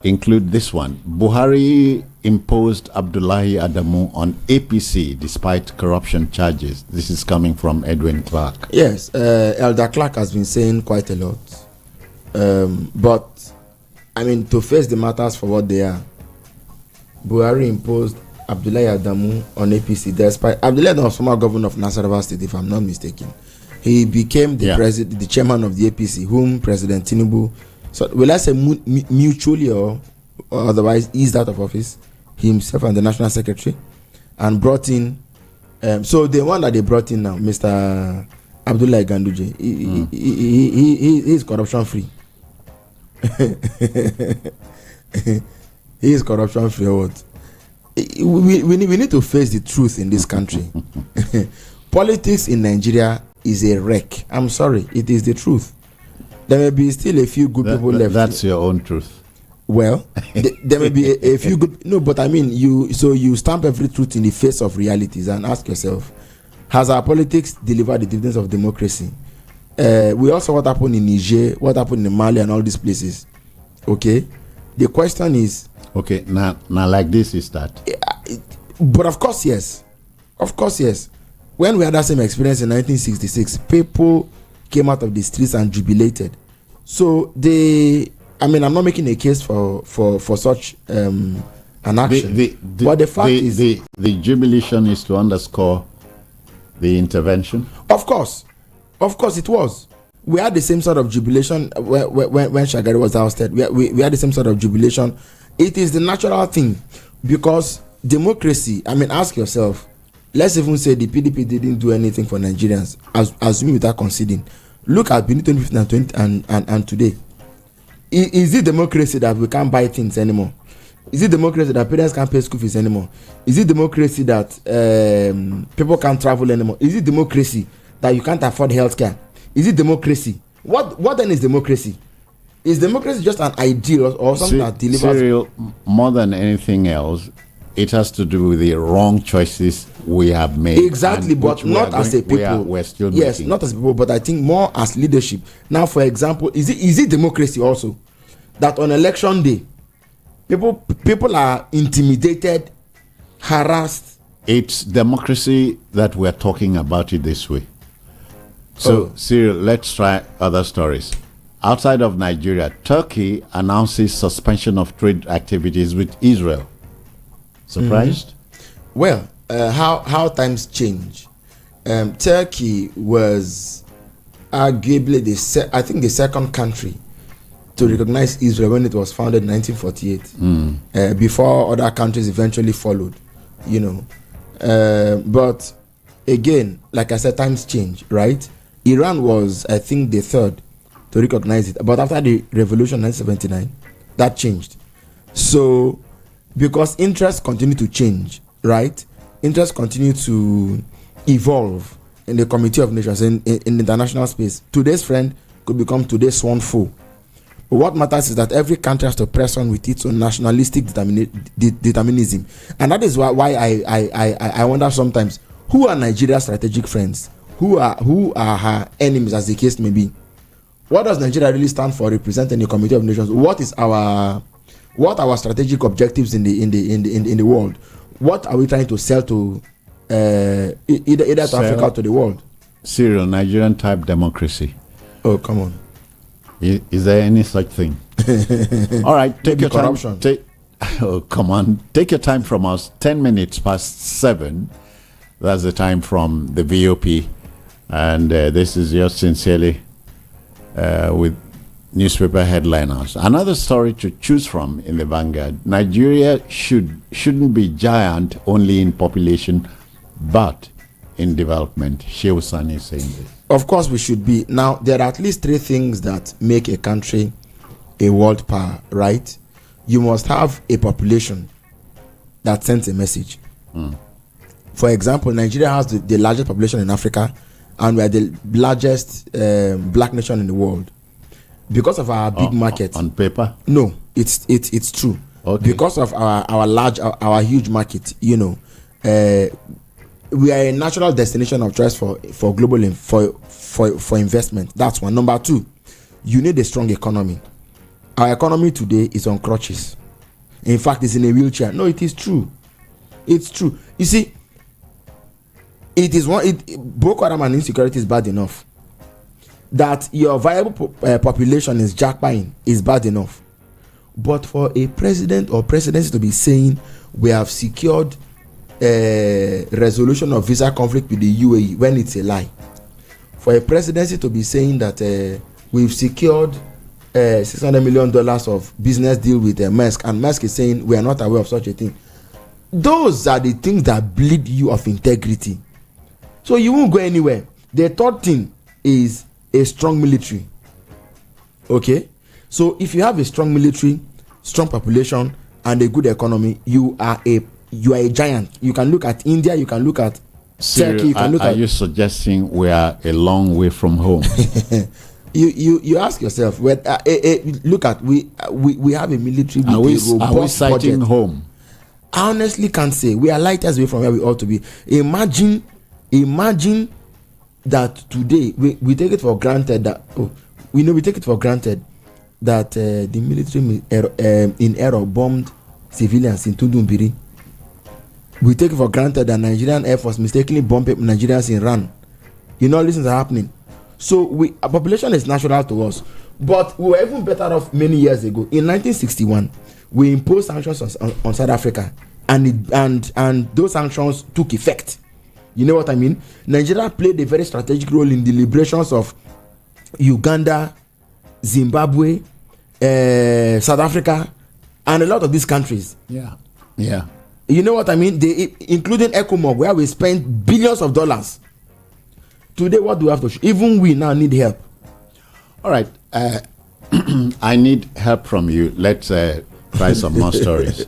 include this one. Buhari imposed Abdullahi Adamu on APC despite corruption charges. This is coming from Edwin Clark. Yes, Elder Clark has been saying quite a lot. But, I mean, to face the matters for what they are, Buhari imposed Abdullahi Adamu on APC despite Abdullahi Adamu was former governor of Nasarawa State, if I'm not mistaken. He became the chairman of the APC, whom President Tinubu, so will I say mutually or otherwise eased out of office, himself and the national secretary, and brought in. So the one that they brought in now, Mr. Abdullahi Ganduje, he is corruption free. He is corruption free or what? We need to face the truth in this country. Politics in Nigeria is a wreck. I'm sorry, it is the truth. There may be still a few good people left. That's your own truth. Well, there may be a few good. No, but I mean, you stamp every truth in the face of realities and ask yourself, has our politics delivered the dividends of democracy? We also what happened in Niger, what happened in Mali, and all these places. Okay, the question is. Okay, now like this is that. But of course, yes. Of course, yes. When we had that same experience in 1966, people came out of the streets and jubilated. So I'm not making a case for such an action. But the fact is, the jubilation is to underscore the intervention. Of course it was. We had the same sort of jubilation when Shagari was ousted. We had the same sort of jubilation. It is the natural thing, because democracy. I mean, ask yourself. Let's even say the PDP didn't do anything for Nigerians, assuming without conceding. Look at beneath 2015 and today. Is it democracy that we can't buy things anymore? Is it democracy that parents can't pay school fees anymore? Is it democracy that people can't travel anymore? Is it democracy that you can't afford healthcare? Is it democracy? What then is democracy? Is democracy just an ideal or something that delivers? Cyril, more than anything else, it has to do with the wrong choices we have made. Exactly, but not as a people. We're still yes, making. not as people, but I think more as leadership. Now, for example, is it democracy also that on election day, people are intimidated, harassed? It's democracy that we're talking about it this way. So, Cyril, let's try other stories. Outside of Nigeria, Turkey announces suspension of trade activities with Israel. Surprised? Well, how times change. Turkey was arguably the second country to recognize Israel when it was founded in 1948. Before other countries eventually followed, But again, like I said, times change, right? Iran was, I think, the third to recognize it. But after the revolution in 1979, that changed. So, because interests continue to change, right? Interests continue to evolve in the Committee of Nations, in international space. Today's friend could become today's sworn foe. But what matters is that every country has to press on with its own nationalistic determinism. And that is why I wonder sometimes, who are Nigeria's strategic friends? Who are her enemies, as the case may be? What does Nigeria really stand for, represent in the Committee of Nations? What are our strategic objectives in the world? What are we trying to sell to either to Africa or to the world? Cyril, Nigerian type democracy. Oh, come on. Is there any such thing? All right, take your corruption. time. Oh, come on. Take your time from us. 10 minutes past 7. That's the time from the VOP. And this is yours sincerely with newspaper headliners. Another story to choose from in the Vanguard. Nigeria shouldn't be giant only in population, but in development. Shehu Sani is saying this. Of course we should be. Now, there are at least 3 things that make a country a world power, right? You must have a population that sends a message. For example, Nigeria has the largest population in Africa, and we are the largest black nation in the world. Because of our big market. On paper? No, it's true. Okay. Because of our huge market, we are a natural destination of choice for global for investment. That's one. Number 2, you need a strong economy. our economy today is on crutches. In fact, it's in a wheelchair. No, it is true. It's true. You see, it is Boko Haram and insecurity is bad enough. That your viable population is jackpying is bad enough. But for a president or presidency to be saying we have secured a resolution of visa conflict with the UAE when it's a lie, for a presidency to be saying that we've secured $600 million of business deal with Maersk, and Maersk is saying we are not aware of such a thing, those are the things that bleed you of integrity. So you won't go anywhere. The third thing is a strong military. Okay, so if you have a strong military, strong population, and a good economy, you are a giant. You can look at India, you can look at Turkey, you can look at. Are you suggesting we are a long way from home? you ask yourself, look at we have a military with a robust are we citing budget. home? I honestly can't say. We are light years away from where we ought to be. Imagine that today we take it for granted that we take it for granted that the military in error bombed civilians in Tundumbiri. We take it for granted that Nigerian Air Force mistakenly bombed Nigerians in Iran. You know, these things are happening. So our population is natural to us, but we were even better off many years ago. In 1961, we imposed sanctions on South Africa, and those sanctions took effect. You know what I mean? Nigeria played a very strategic role in the liberations of Uganda, Zimbabwe, South Africa, and a lot of these countries. Yeah. You know what I mean? Including ECOMOG, where we spent billions of dollars. Today, what do we have to show? Even we now need help. All right. I need help from you. Let's try some more stories.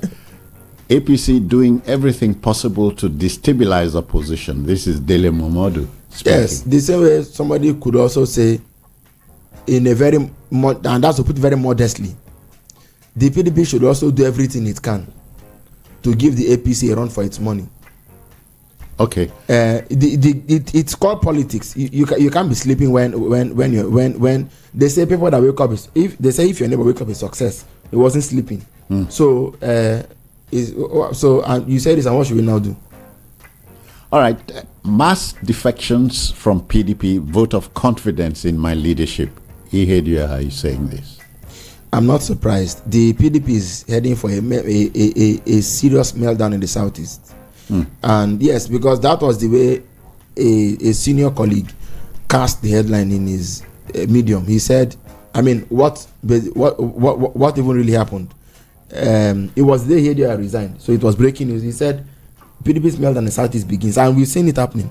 APC doing everything possible to destabilize opposition. This is Dele Momodu speaking. Yes, the same way somebody could also say, in a very, and that's to put very modestly, the PDP should also do everything it can to give the APC a run for its money. Okay. It's called politics. You can't be sleeping when they say people that wake up if your neighbor wake up is success. He wasn't sleeping. So and you say this, and what should we now do? All right. Mass defections from PDP, vote of confidence in my leadership. Ihedua, how are you saying this? I'm not surprised. The PDP is heading for a serious meltdown in the southeast. And yes, because that was the way a senior colleague cast the headline in his Medium. He said, I mean, what even really happened? It was the day Ihedua resigned, so it was breaking news. He said, PDP's meltdown in the southeast begins, and we've seen it happening.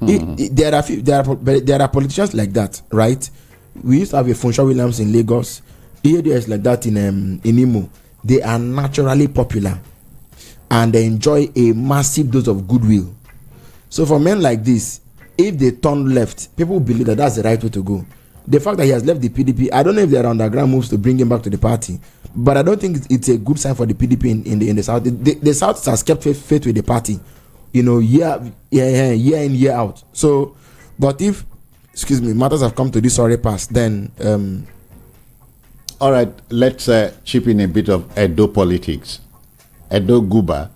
There are politicians like that, right? We used to have a Funshaw Williams in Lagos. Ihedua is like that in Imo. They are naturally popular, and they enjoy a massive dose of goodwill. So for men like this, if they turn left, people believe that that's the right way to go. The fact that he has left the PDP, I don't know if there are underground moves to bring him back to the party, but I don't think it's a good sign for the PDP in the South. The South has kept faith with the party, year in, year out. So, but if, matters have come to this sorry pass, then... All right, let's chip in a bit of Edo politics. Edo Guba,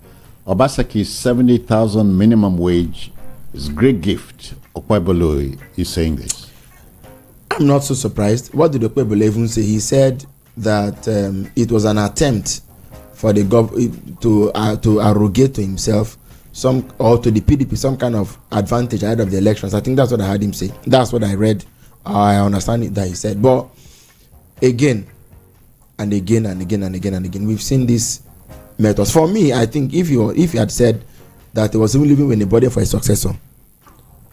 Obasaki's 70,000 minimum wage is great gift. Okwebolo is saying this. I'm not so surprised. What did Okwebolo even say? He said that it was an attempt for the to arrogate to himself or to the PDP some kind of advantage ahead of the elections. I think that's what I heard him say. That's what I read. I understand it that he said. But again and again and again and again and again, we've seen these methods. For me, I think if you had said that he was even leaving with a body for a successor,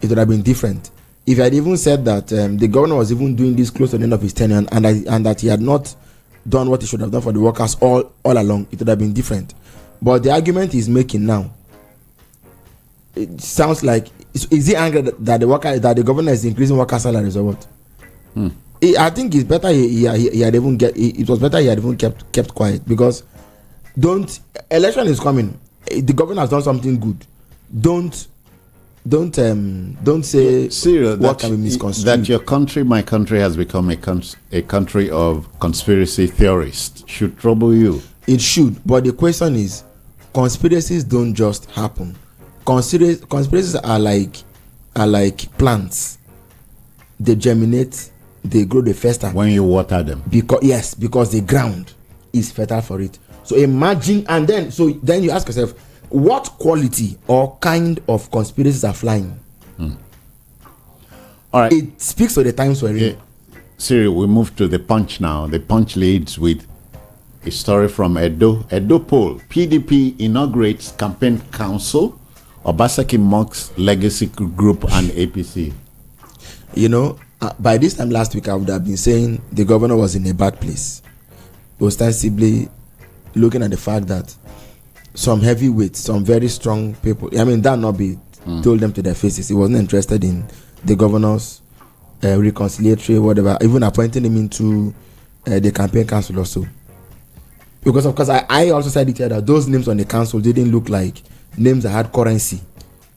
it would have been different. If he had even said that the governor was even doing this close to the end of his tenure and that he had not done what he should have done for the workers all along, it would have been different. But the argument he's making now, it sounds like, is he angry that the governor is increasing worker salaries or what? I think it's better he had even it was better he had even kept quiet, because election is coming. The governor has done something good. Don't say Cyril, what can be misconstrued. That your country, my country, has become a country of conspiracy theorists should trouble you. It should, but the question is, conspiracies don't just happen. Conspiracies are like plants. They germinate, they grow, they fester. When you water them. Because the ground is fertile for it. So imagine, and then you ask yourself, what quality or kind of conspiracies are flying? All right. It speaks to the times we're in. Cyril, we move to the Punch now. The Punch leads with a story from Edo. Edo poll. PDP inaugurates campaign council. Obaseki mocks legacy group and APC. By this time last week, I would have been saying the governor was in a bad place. Ostensibly looking at the fact that some heavyweights, some very strong people, that not be told them to their faces. He wasn't interested in the governor's reconciliatory, whatever, even appointing him into the campaign council also. Because of course, I also said it here that those names on the council didn't look like names that had currency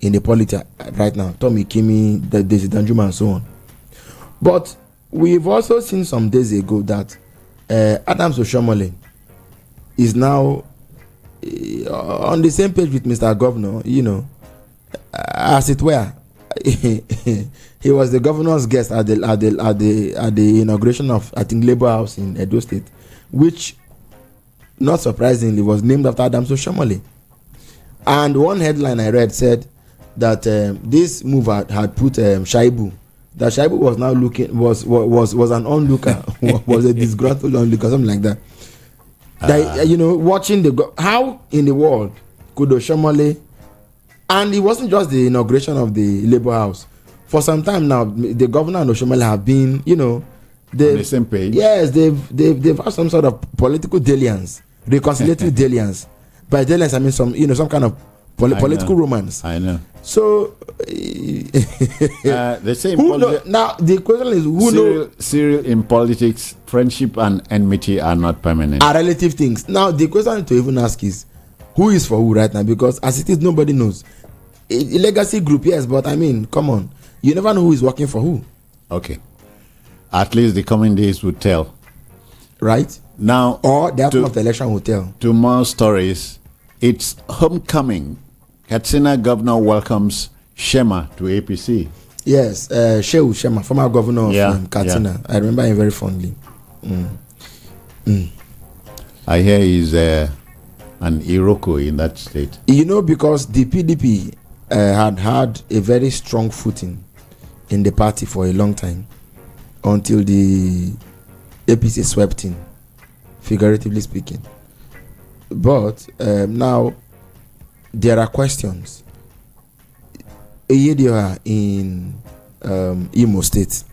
in the politics right now. Tommy Kimi, Desi Danjuma, and so on. But we've also seen some days ago that Adams Oshomole is now on the same page with Mr. Governor, as it were. He was the governor's guest at the inauguration of, I think, Labour House in Edo State, which, not surprisingly, was named after Adams Oshomole. And one headline I read said that this move had put Shaibu. That Shaibu was now was an onlooker, was a disgruntled onlooker, something like that. Watching how in the world could Oshomole, and it wasn't just the inauguration of the Labour House. For some time now, the governor and Oshomole have been, on the same page. Yes, they've had some sort of political dalliance, reconciliatory dalliance. By dalliance, I mean some kind of political romance. I know. So the same. Now the question is, who knows? Cyril, in politics, friendship and enmity are not permanent. Are relative things. Now the question to even ask is, who is for who right now? Because as it is, nobody knows. A legacy group, yes, but come on, you never know who is working for who. Okay. At least the coming days will tell. Right. Now, or the outcome of the election will tell. Two more stories. It's homecoming. Katsina governor welcomes Shema to APC. Yes, Shehu Shema, former governor of Katsina. Yeah. I remember him very fondly. I hear he's an Iroko in that state. Because the PDP had a very strong footing in the party for a long time until the APC swept in, figuratively speaking. But now there are questions. Eyedioha in Imo State.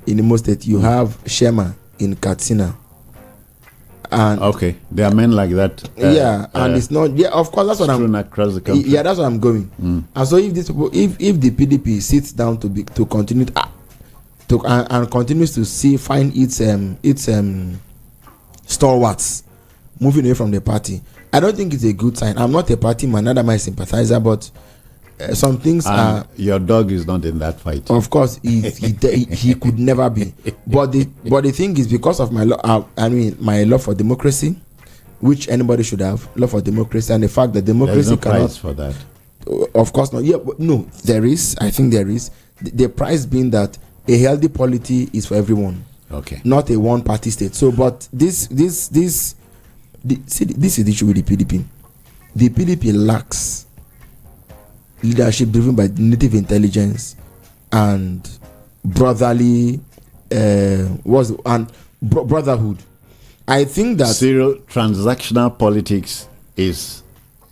In Imo State, you have Shema in Katsina. And okay, there are men like that. And it's not. Yeah, of course, that's what I'm. Across the country. Yeah, that's what I'm going. And so, if the PDP sits down to continue and continues to find its stalwarts moving away from the party, I don't think it's a good sign. I'm not a party man, neither am I a sympathizer, but some things are. Your dog is not in that fight. Of course, he could never be. But the thing is, because of my my love for democracy, which anybody should have, love for democracy, and the fact that democracy There's no cannot. price for that. Of course not. Yeah, but no, there is. I think there is. The price being that a healthy polity is for everyone. Okay. Not a one-party state. So, but this is the issue with the PDP. The PDP lacks leadership driven by native intelligence and brotherly brotherhood. I think that Cyril, transactional politics is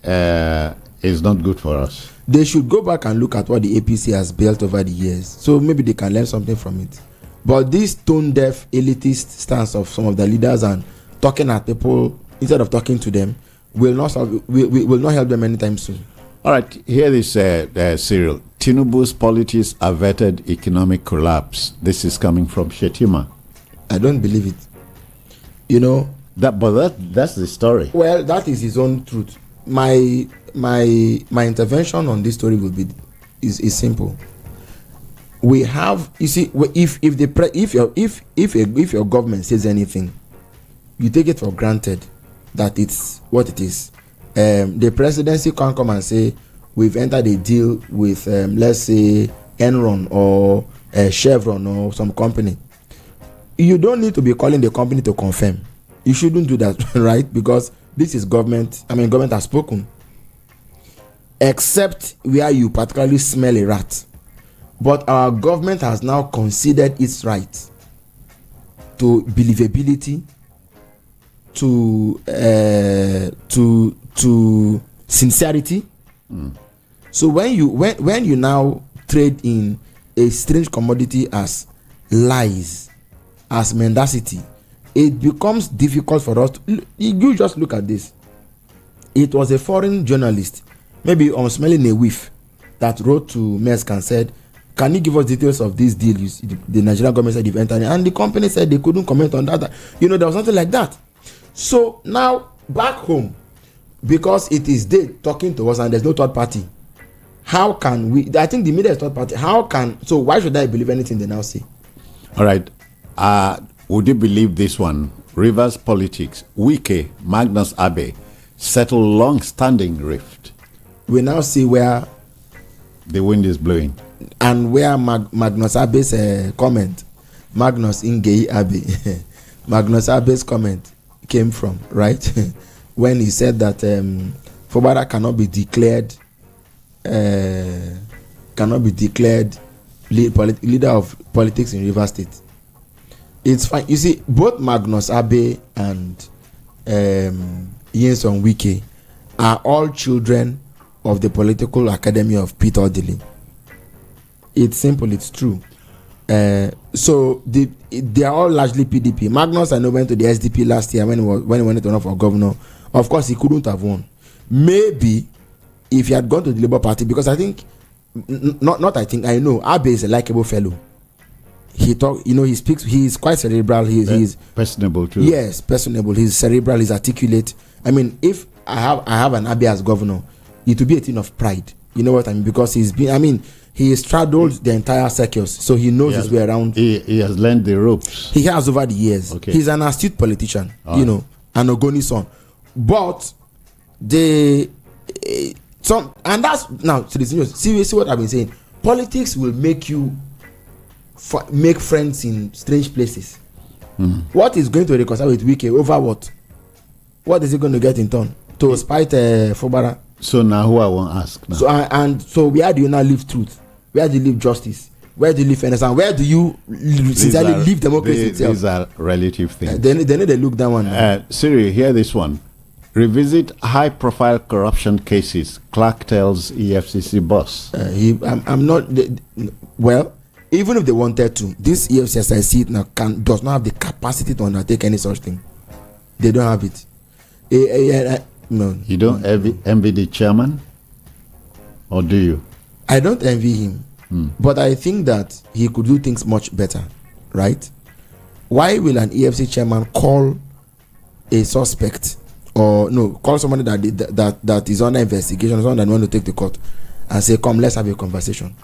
not good for us. They should go back and look at what the APC has built over the years, so maybe they can learn something from it. But this tone-deaf, elitist stance of some of the leaders and talking at people instead of talking to them will not help them anytime soon. All right, here is Cyril. Tinubu's policies averted economic collapse. This is coming from Shetima. I don't believe it. That's the story. Well, that is his own truth. My intervention on this story will be is simple. We have, you see, if your government says anything, you take it for granted that it's what it is. The presidency can't come and say we've entered a deal with let's say Enron or Chevron or some company. You don't need to be calling the company to confirm. You shouldn't do that, right? Because this is government. Government has spoken. Except where you particularly smell a rat. But our government has now considered its right to believability, to sincerity. So when you now trade in a strange commodity as lies, as mendacity, it becomes difficult for us to, you just look at this. It was a foreign journalist, maybe on smelling a whiff, that wrote to Maersk and said, can you give us details of this deal? The Nigerian government said you've entered, and the company said they couldn't comment on that. There was something like that. So now back home, because it is they talking to us and there's no third party, how can we? I think the media is third party. So why should I believe anything they now say? All right. Would you believe this one? Rivers politics. Wike, Magnus Abe settle long-standing rift. We now see where the wind is blowing. And where Magnus Abe's comment, Magnus Ingei Abe, Magnus Abe's comment came from, right? When he said that Fubara cannot be declared leader of politics in Rivers State. It's fine. You see, both Magnus Abe and Nyesom Wike are all children of the Political Academy of Peter Odili. It's simple, it's true. So they are all largely PDP. Magnus, I know, went to the SDP last year when he wanted to run for governor. Of course, he couldn't have won. Maybe if he had gone to the Labour Party, because I think, I know, Abe is a likable fellow. He talk, he speaks. He's quite cerebral. He's personable too. Yes, personable. He's cerebral. He's articulate. If I have an Abe as governor, it will be a thing of pride. You know what I mean? Because he straddled the entire circus, so he knows his way around. He has learned the ropes. He has over the years. Okay. He's an astute politician. An Ogoni son. But and that's now to the see what I've been saying. Politics will make you make friends in strange places. What is going to reconcile with Wike over what? What is he going to get in turn to spite Fubara? So now who I won't ask now. So where do you now leave truth? Where do you leave justice? Where do you leave fairness? And where do you sincerely leave democracy itself? These are relative things. They need to look that one. Siri, hear this one. Revisit high-profile corruption cases. Clark tells EFCC boss. I'm not. Well, even if they wanted to, this EFCC, as I see it now, does not have the capacity to undertake any such thing. They don't have it. No. You don't envy the chairman? Or do you? I don't envy him. But I think that he could do things much better. Right? Why will an EFCC chairman call a suspect or call somebody that is under investigation, someone that want to take the court, and say, come, let's have a conversation?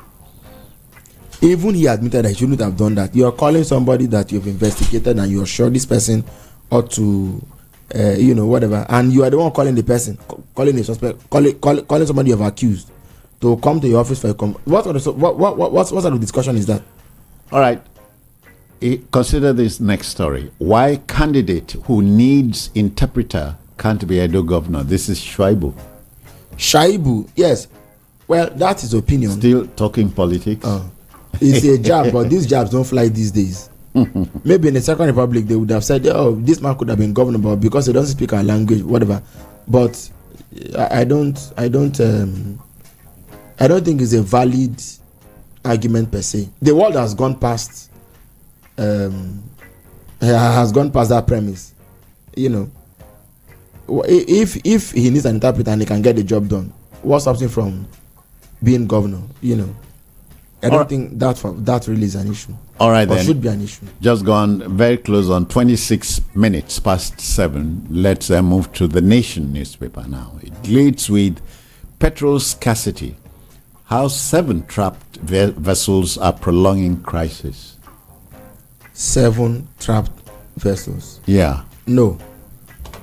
Even he admitted that he shouldn't have done that. You are calling somebody that you've investigated and you're sure this person ought to whatever, and you are the one calling the person, calling a suspect, calling somebody you've accused to come to your office for a what sort of discussion is that? All right. Consider this next story. Why candidate who needs interpreter can't be Edo governor? This is Shaibu, yes. Well, that's his opinion. Still talking politics. It's a jab, but these jabs don't fly these days. Maybe in the Second Republic they would have said, this man could have been governor, but because he doesn't speak our language, whatever. But I don't think it's a valid argument per se. The world has gone past that premise. If he needs an interpreter and he can get the job done, what's stopping him from being governor? I don't think that really is an issue. All right, or then. Should be an issue. Just gone very close on 26 minutes past 7. Let's move to the Nation newspaper now. It leads with petrol scarcity. how 7 trapped vessels are prolonging crisis. 7 trapped vessels. Yeah. No.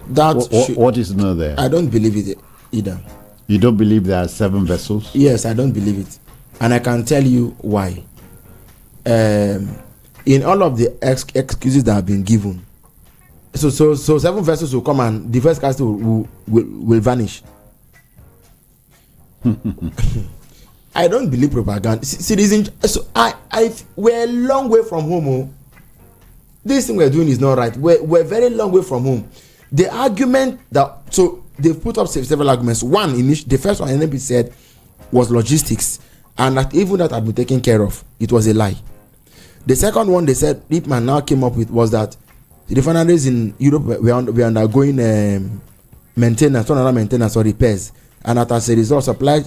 What is no there? I don't believe it either. You don't believe there are 7 vessels? Yes, I don't believe it. And I can tell you why. In all of the excuses that have been given, so 7 vessels will come and the first castle will vanish. I don't believe propaganda. Citizen, so we're a long way from home. Oh. This thing we're doing is not right. We're very long way from home. The argument so they've put up several arguments. One, the first one NNP said was logistics, and that even that had been taken care of. It was a lie. The second one they said Ipman now came up with was that the refineries in Europe were undergoing maintenance or repairs, and that as a result supply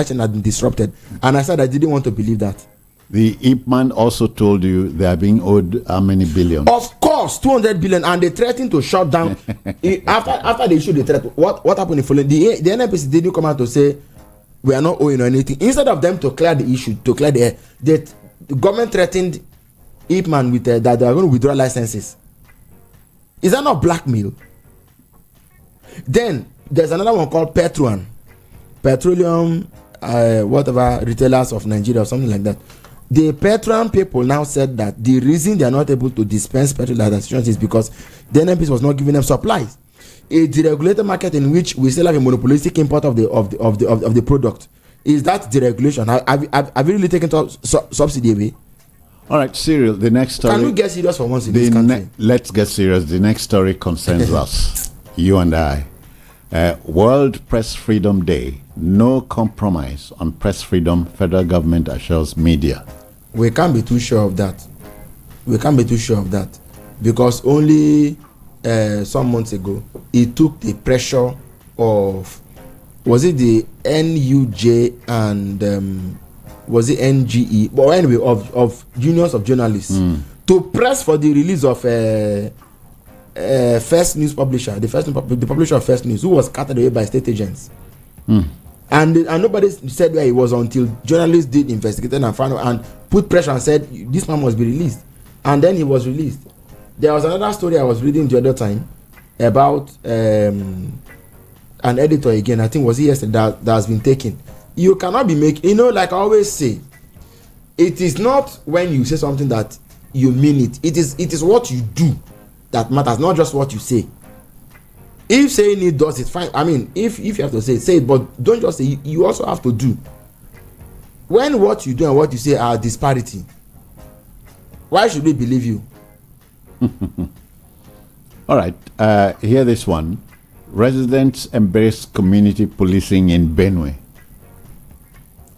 chain had been disrupted. And I said I didn't want to believe that. The Ipman also told you they are being owed how many billions? Of course, 200 billion, and they threatened to shut down. after they issued the threat, what happened in following? The NNPC didn't come out to say we are not owing or anything. Instead of them to clear the issue, to clear the air, the government threatened Ipman with that they are going to withdraw licenses. Is that not blackmail? Then there's another one called Petroleum, whatever, retailers of Nigeria or something like that. The Petroleum people now said that the reason they are not able to dispense petrol at stations is because the NNPC was not giving them supplies. A deregulated market in which we still have a monopolistic import of the product. Is that deregulation? Have you really taken subsidy away? All right, Cyril, the next story. Can we get serious for once in this country? Let's get serious. The next story concerns us, you and I. World Press Freedom Day. No compromise on press freedom. Federal government assures media. We can't be too sure of that. Because only some months ago, it took the pressure of, was it the NUJ and was it NGE? But anyway, of unions of journalists to press for the release of First News publisher, the publisher of First News, who was carted away by state agents. And nobody said where he was until journalists did investigate and found out and put pressure and said this man must be released. And then he was released. There was another story I was reading the other time about an editor again. I think was it yesterday that has been taken. You cannot be making, like I always say, it is not when you say something that you mean it. It is what you do that matters, not just what you say. If saying it does it, fine. I mean, if you have to say it, but don't just say. You also have to do. When what you do and what you say are disparity, why should we believe you? All right, hear this one. Residents embrace community policing in Benue.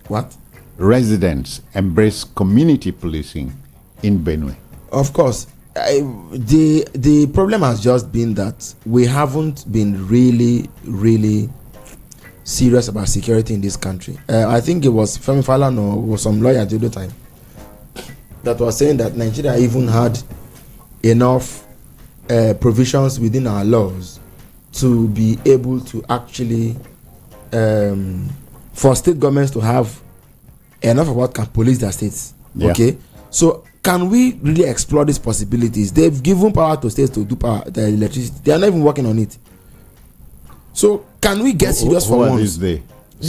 What? Residents embrace community policing in Benue. Of course. The problem has just been that we haven't been really serious about security in this country. I think it was Femi Falana or some lawyer the other time that was saying that Nigeria even had enough provisions within our laws to be able to actually for state governments to have enough of what can police their states. Yeah. Okay, so can we really explore these possibilities? They've given power to states to do the electricity. They are not even working on it. So can we get serious for once? The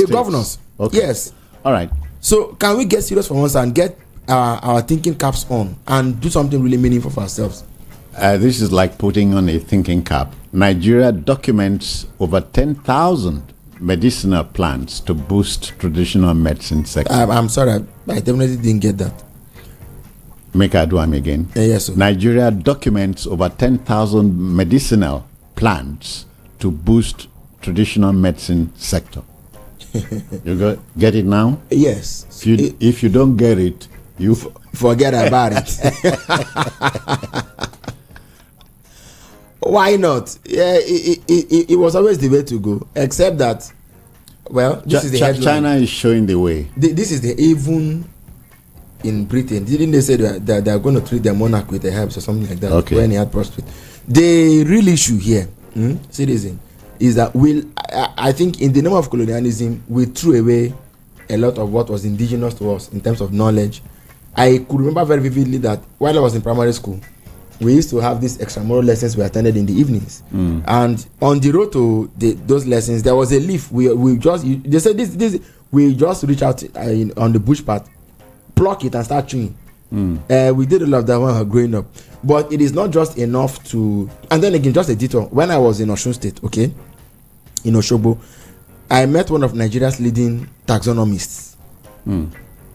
governors. Okay. Yes. All right. So can we get serious for once and get our thinking caps on and do something really meaningful for ourselves? This is like putting on a thinking cap. Nigeria documents over 10,000 medicinal plants to boost traditional medicine sector. I'm sorry, I definitely didn't get that. Make Aduam again. Yes, sir. Nigeria documents over 10,000 medicinal plants to boost traditional medicine sector. You get it now? Yes. If you don't get it, you forget about it. Why not? Yeah, it was always the way to go. Except that, well, this is the headline. China is showing the way. This is the even in Britain. Didn't they say that they are going to treat their monarch with herbs or something like that? Okay. When he had prostrate. The real issue here, citizen, is that I think in the name of colonialism we threw away a lot of what was indigenous to us in terms of knowledge. I could remember very vividly that while I was in primary school, we used to have these extramural lessons we attended in the evenings. And on the road to those lessons, there was a leaf. They said this we just reach out on the bush path, pluck it and start chewing. We did a lot of that when we were growing up. But it is not just enough to... And then again, just a detour. When I was in Osun State, okay, in Osogbo, I met one of Nigeria's leading taxonomists.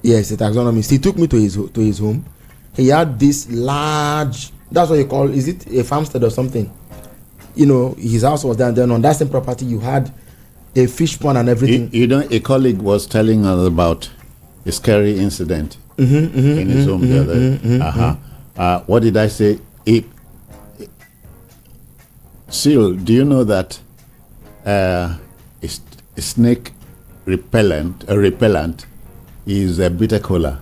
Yes, a taxonomist. He took me to his home. He had this large... That's what you call... Is it a farmstead or something? You know, his house was there, and then on that same property, you had a fish pond and everything. You know, a colleague was telling us about a scary incident in his home the other. What did I say? Cyril, do you know that a snake repellent is a bitter cola?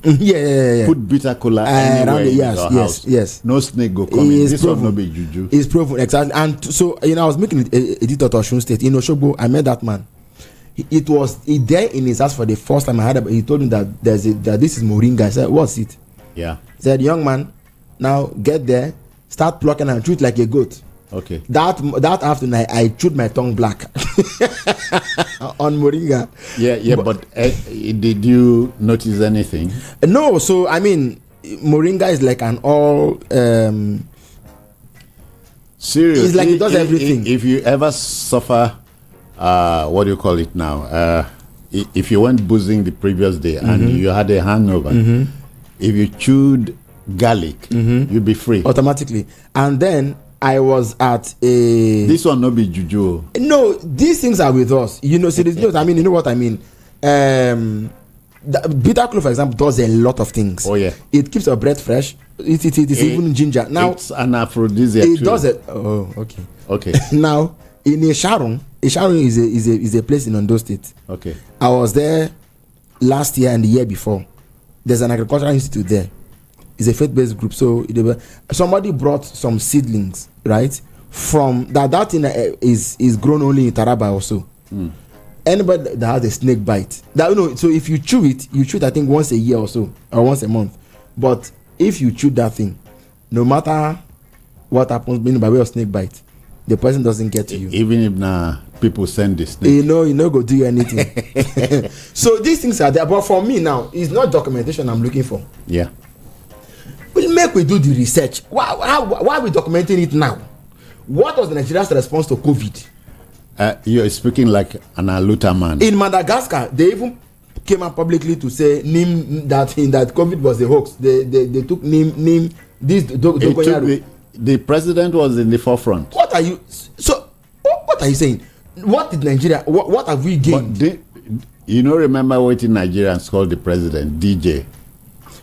Yeah. Put bitter cola anywhere in your house. Yes. No snake go come in. This one no be juju. It's proven, exactly. And so, I was making a detour to Osun State. In Osogbo, I met that man. It was there in his house for the first time I heard about. He told me that that this is moringa. I said, what's it? Yeah. He said, young man, now get there, start plucking and chew it like a goat. Okay. That afternoon, I chewed my tongue black on moringa. Yeah. But did you notice anything? No. So I mean, moringa is like an all. Serious. It's like it does everything. If you ever suffer, what do you call it now? If you went boozing the previous day and you had a hangover, if you chewed garlic, you'd be free automatically. And then I was at a... This one no be juju. No, these things are with us. Seriously, I mean, you know what I mean? The bitter clove, for example, does a lot of things. Oh, yeah. It keeps your breath fresh. It is even ginger. Now, it's an aphrodisiac it too. does it. Oh, okay. Okay. Now, in Esharun is a place in Ondo State. Okay. I was there last year and the year before. There's an agricultural institute there. It's a faith-based group. So somebody brought some seedlings, right? From that thing is grown only in Taraba also. Anybody that has a snake bite, so if you chew it, I think once a year or so, or once a month. But if you chew that thing, no matter what happens, by way of snake bite, the person doesn't get to you. Even if people send the snake. You know, go do anything. So these things are there. But for me now, it's not documentation I'm looking for. Yeah. We do the research. Why are we documenting it now? What was Nigeria's response to COVID? You're speaking like an Aluta man. In Madagascar, they even came out publicly to say that COVID was a hoax. They took the president was in the forefront. What are you saying? What did Nigeria? What have we gained? Remember what Nigerians called the president DJ?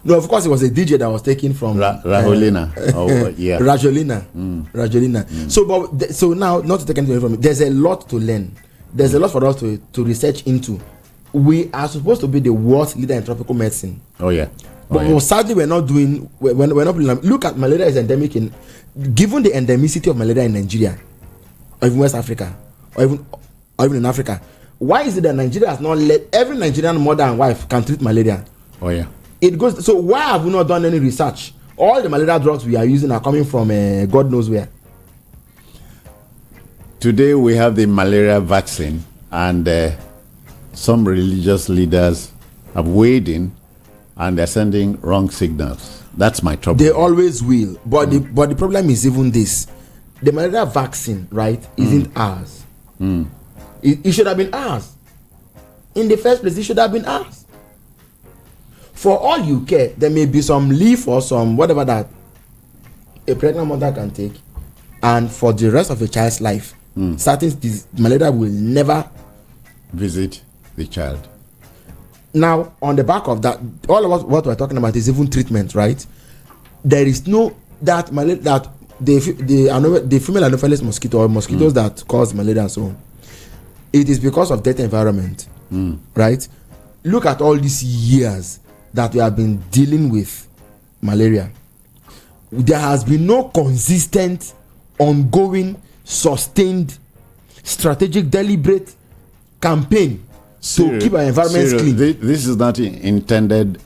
No, of course it was a DJ that was taken from Rajolina. Rajolina. So now, not to take anything from it, there's a lot to learn. There's a lot for us to research into. We are supposed to be the world leader in tropical medicine. Oh yeah. But sadly, we're not doing. We're not. Look at malaria is endemic given the endemicity of malaria in Nigeria, or even West Africa, or even in Africa. Why is it that Nigeria has not let every Nigerian mother and wife can treat malaria? Oh yeah. It goes. So why have we not done any research? All the malaria drugs we are using are coming from God knows where. Today we have the malaria vaccine, and some religious leaders have weighed in, and they're sending wrong signals. That's my trouble. They always will, but the problem is even this: the malaria vaccine, right, isn't ours. It should have been ours. In the first place, it should have been ours. For all you care, there may be some leaf or some whatever that a pregnant mother can take, and for the rest of a child's life, certain malaria will never visit the child. Now, on the back of that, all of what we're talking about is even treatment, right? There is no the female Anopheles mosquito or mosquitoes that cause malaria and so on. It is because of dirty environment, right? Look at all these years that we have been dealing with malaria. There has been no consistent, ongoing, sustained, strategic, deliberate campaign to keep our environment clean. This is not intended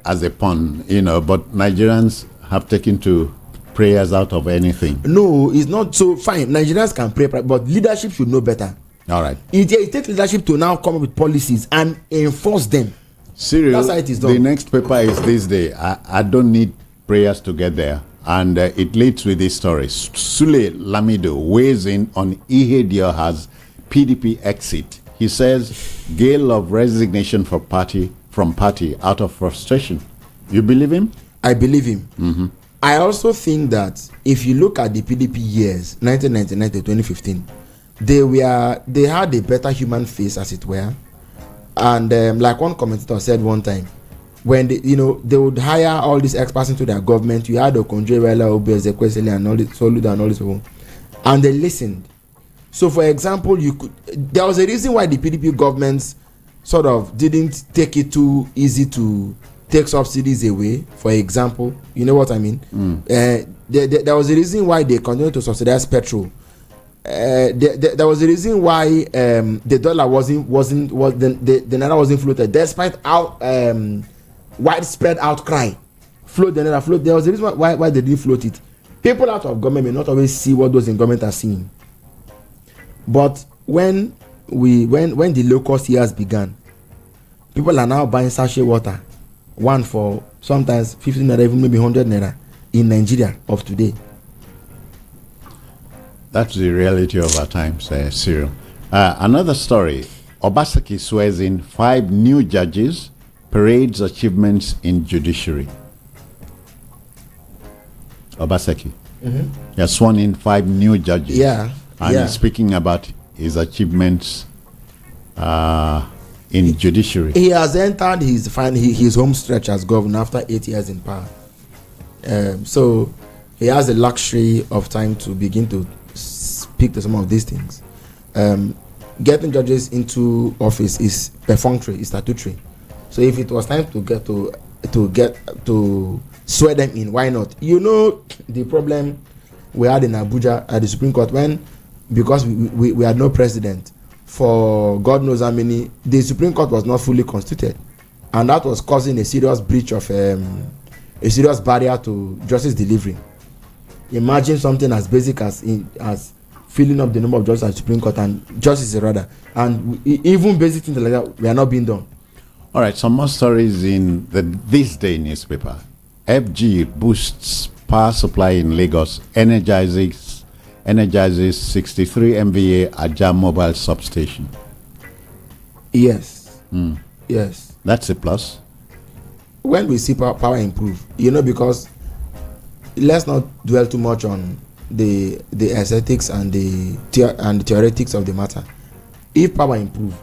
as a pun, but Nigerians have taken to prayers out of anything. No, it's not so fine. Nigerians can pray, but leadership should know better. All right. It takes leadership to now come up with policies and enforce them. Cyril, that's how it is done. The next paper is this day. I don't need prayers to get there. And it leads with this story. Sule Lamido weighs in on Ihe Dioha's PDP exit. He says gale of resignation from party out of frustration. You believe him? I believe him. Mm-hmm. I also think that if you look at the PDP years, 1999 to 2015, they had a better human face, as it were. And like one commentator said one time, when they would hire all these experts into their government, you had Okonjo-Iweala, Obi Ezekwesili, and all this, Soludo, and all these people, and they listened. So, for example, there was a reason why the PDP governments sort of didn't take it too easy to take subsidies away. For example, you know what I mean. There was a reason why they continued to subsidize petrol. There was a reason why the dollar the naira wasn't floated, despite widespread outcry. Float the naira, float. There was a reason why they didn't float it. People out of government may not always see what those in government are seeing. But when the low-cost years began, people are now buying sachet water, one for sometimes 15 naira, even maybe 100 naira in Nigeria of today. That's the reality of our times, Cyril. Another story. Obaseki swears in 5 new judges, parades achievements in judiciary. Obaseki. Mm-hmm. He has sworn in 5 new judges. Yeah. And he's speaking about his achievements in judiciary. He has entered his home stretch as governor after 8 years in power. So he has the luxury of time to begin to speak to some of these things. Getting judges into office is perfunctory, is statutory. So if it was time to swear them in, why not? The problem we had in Abuja at the Supreme Court because we had no president for God knows how many, the Supreme Court was not fully constituted, and that was causing a serious breach of a serious barrier to justice delivery. Imagine something as basic as filling up the number of judges at the Supreme Court and justices rather, and even basic things like that we are not being done. All right, some more stories in this day newspaper. FG boosts power supply in Lagos, energizes 63 MVA Aja mobile substation. Yes. Yes. That's a plus. When we see power improve, because let's not dwell too much on the aesthetics and the theoretics of the matter. If power improve,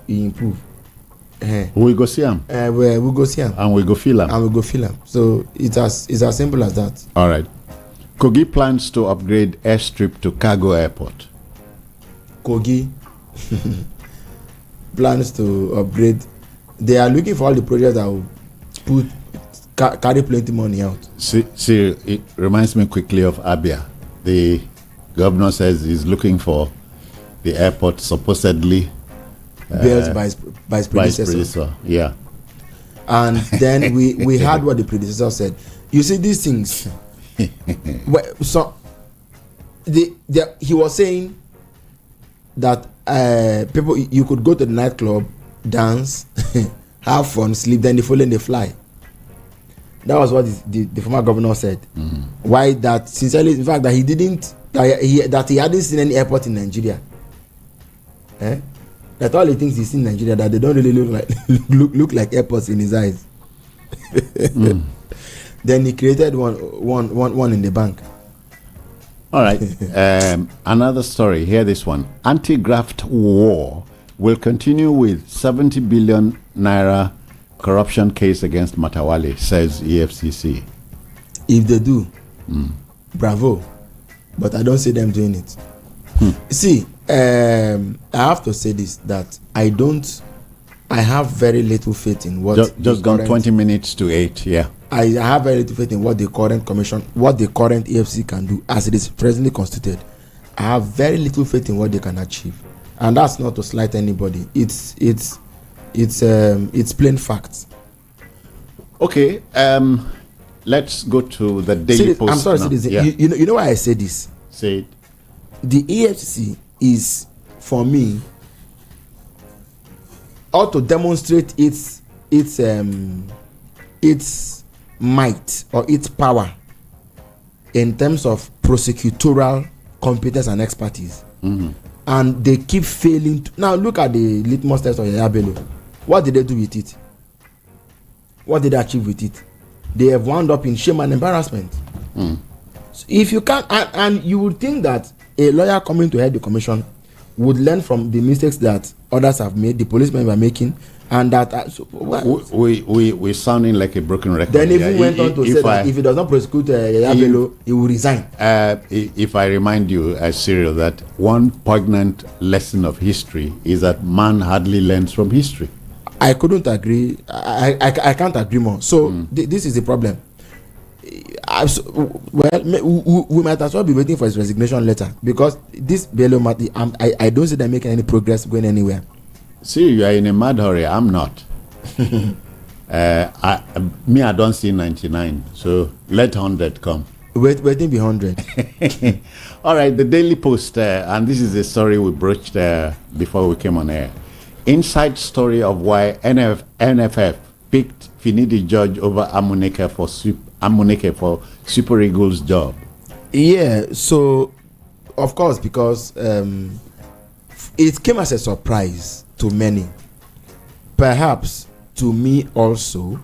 we go see him. We go see him. And we go feel him. So it's as simple as that. All right. Kogi plans to upgrade airstrip to cargo airport. Kogi plans to upgrade. They are looking for all the projects that will carry plenty money out. See, it reminds me quickly of Abia. The governor says he's looking for the airport supposedly built by his predecessor. Yeah. And then we heard what the predecessor said. You see these things. So he was saying that people, you could go to the nightclub, dance, have fun, sleep, then the following day fly. That was what the former governor said. Mm-hmm. Why that? Sincerely, in fact, that he hadn't seen any airport in Nigeria. That all the things he's seen in Nigeria, that they don't really look like airports in his eyes. Then he created one in the bank. All right. Another story. Hear this one. Anti-graft war will continue with 70 billion naira corruption case against Matawale, says EFCC. If they do, bravo. But I don't see them doing it. See, I have to say this, that I have very little faith in what just gone 20 minutes to 8. Yeah. I have very little faith in what the current EFCC can do as it is presently constituted. I have very little faith in what they can achieve, and that's not to slight anybody. It's It's plain facts. Okay, let's go to the Daily Citizen, Post. I'm sorry, now. citizen. Yeah. You know why I say this? Say it. The EFCC is, for me, ought to demonstrate its might or its power in terms of prosecutorial competence and expertise. And they keep failing to. Now look at the litmus test of Yaya Bello. What did they do with it? What did they achieve with it? They have wound up in shame and embarrassment. So if you can't, and you would think that a lawyer coming to head the commission would learn from the mistakes that others have made, the policemen were making, and that we're sounding like a broken record. then even went on to say that if he does not prosecute Yaya Bello, he will resign. If I remind you, Cyril, that one poignant lesson of history is that man hardly learns from history. I couldn't agree. I can't agree more. So this is the problem. We might as well be waiting for his resignation letter, because this Bello matter, I don't see them making any progress going anywhere. See, you are in a mad hurry. I'm not. I don't see 99. So let 100 come. Waiting be 100. All right, the Daily Post, and this is a story we broached before we came on air. Inside story of why NFF picked Finidi George over Amuneke for Super Eagles job. Yeah, so of course, because it came as a surprise to many, perhaps to me also,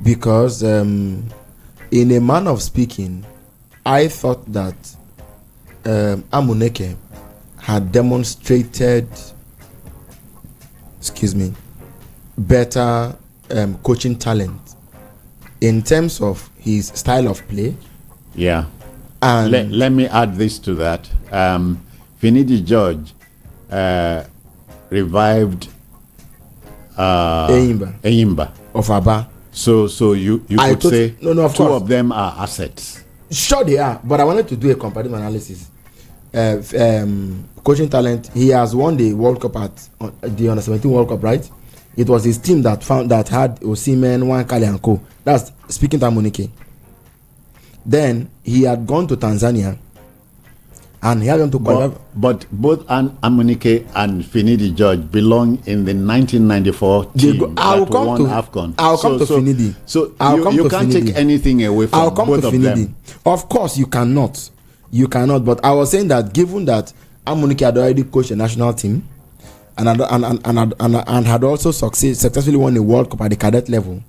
because in a manner of speaking, I thought that Amuneke had demonstrated better coaching talent in terms of his style of play. Yeah. And let me add this to that. Finidi George revived Eyimba of Aba. So you could say of two course. of them are assets. Sure they are, but I wanted to do a comparative analysis. Coaching talent, he has won the World Cup at the Under-17 World Cup, right? It was his team that had Osimhen, Wankali and co. That's speaking to Amuneke. Then he had gone to Tanzania and he had them to qualify. But both Amuneke and Finidi George belong in the 1994 team that won AFCON. I'll come to Finidi. So you can't take anything away from both of them. Of course you cannot. You cannot. But I was saying that given that Amuneke had already coached a national team and had also successfully won a World Cup at the cadet level,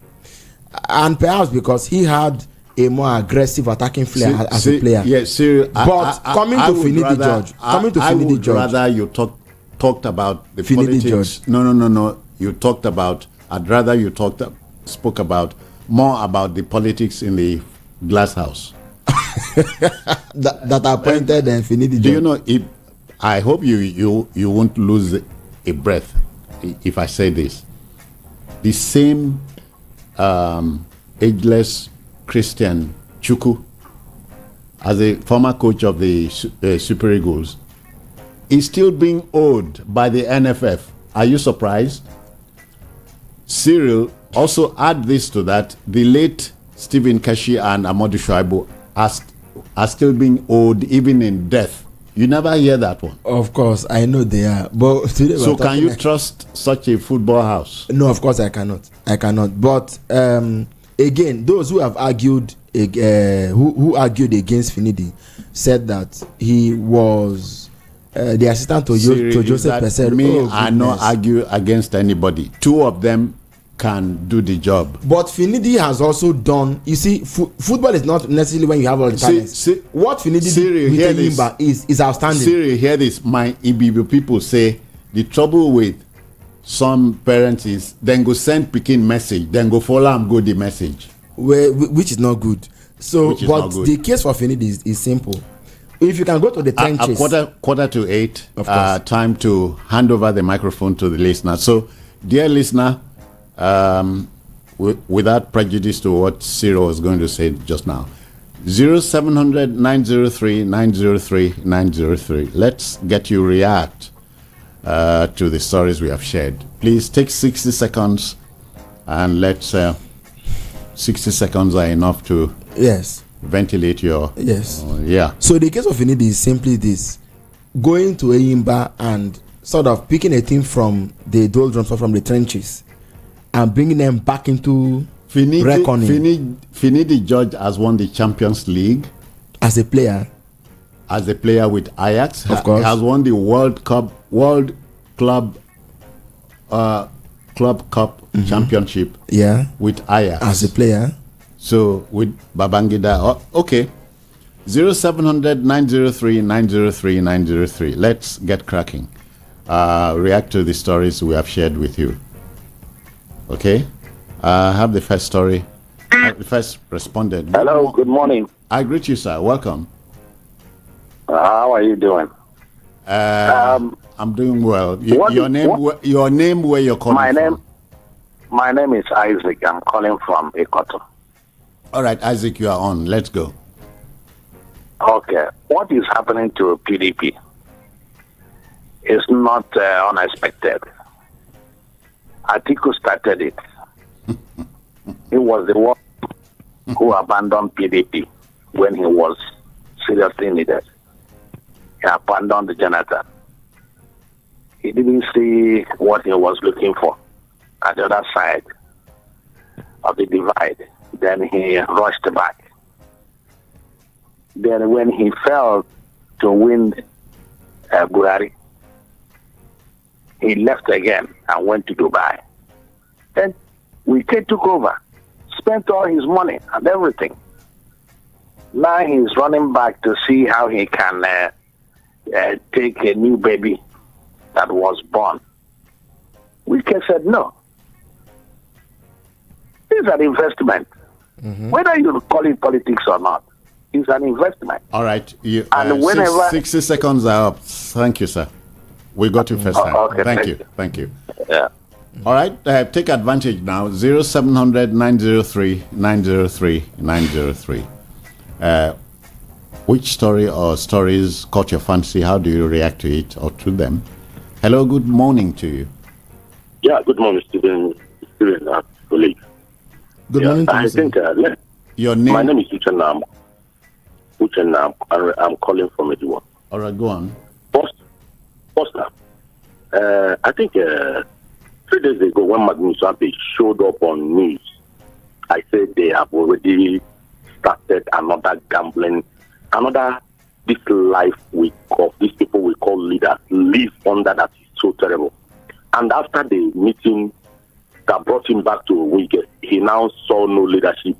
and perhaps because he had a more aggressive attacking flair as a player. Yes, coming to Finidi George. I would rather you talked about the Finidi politics. George. No. I'd rather you spoke about more about the politics in the glass house. that appointed Finidi George. Do you know? I hope you won't lose a breath if I say this. The same ageless Christian Chukwu, as a former coach of the Super Eagles, is still being owed by the NFF. Are you surprised? Cyril, also add this to that. The late Stephen Kashi and Amadou Shuaibu are still being owed even in death. You never hear that one. Of course, I know they are. But today so can you trust such a football house? No, of course I cannot. But again, those who have argued, who argued against Finidi, said that he was the assistant to Joseph Peseiro. I not argue against anybody. Two of them can do the job. But Finidi has also done. You see, football is not necessarily when you have all the talents. What Finidi did with Eyimba is outstanding. Siri, hear this. My Ibibo people say the trouble with some parents is then go send Pikin message, then go follow and go the message, which is not good. So, but the case for Finidi is simple. If you can go to the trenches. Quarter to 8. Time to hand over the microphone to the listener. So, dear listener, without prejudice to what Cyril was going to say just now, 0700 903 903 903. Let's get you react to the stories we have shared. Please take 60 seconds and let's 60 seconds are enough to ventilate your So the case of Finidi is simply this: going to Eyimba and sort of picking a team from the doldrums or from the trenches and bringing them back into reckoning. Finidi George has won the Champions League as a player with Ajax. Of course. Has won the World Club Cup Championship with Ajax as a player. So with Babangida, okay. 0700 903 903 903. Let's get cracking. React to the stories we have shared with you. Okay? I have the first story. The first respondent. Hello, good morning. I greet you, sir. Welcome. How are you doing? I'm doing well. Your name, where you're calling from? My name is Isaac. I'm calling from Ikoto. All right, Isaac, you are on. Let's go. Okay. What is happening to PDP is not unexpected. Atiku started it. He was the one who abandoned PDP when he was seriously needed. He abandoned Jonathan. He didn't see what he was looking for at the other side of the divide. Then he rushed back. Then when he failed to win Buhari, he left again and went to Dubai. Then Wike took over, spent all his money and everything. Now he's running back to see how he can take a new baby that was born. Wike said no. It's an investment. Whether you call it politics or not, it's an investment. All right. And whenever 60 seconds are up. Thank you, sir. We got you first time. Okay, Thank you. Yeah. All right. Take advantage now. 0700 903 903 903. Which story or stories caught your fancy? How do you react to it or to them? Hello, good morning to you. Yeah, good morning, Stephen, colleague. Good morning to you. I think Your name? My name is Uchenam. I'm calling from Ediwa. All right, go on. First, I think 3 days ago when Magnus Abe showed up on news, I said they have already started another gambling, this life of these people we call leaders live under that is so terrible. And after the meeting that brought him back to Wike, he now saw no leadership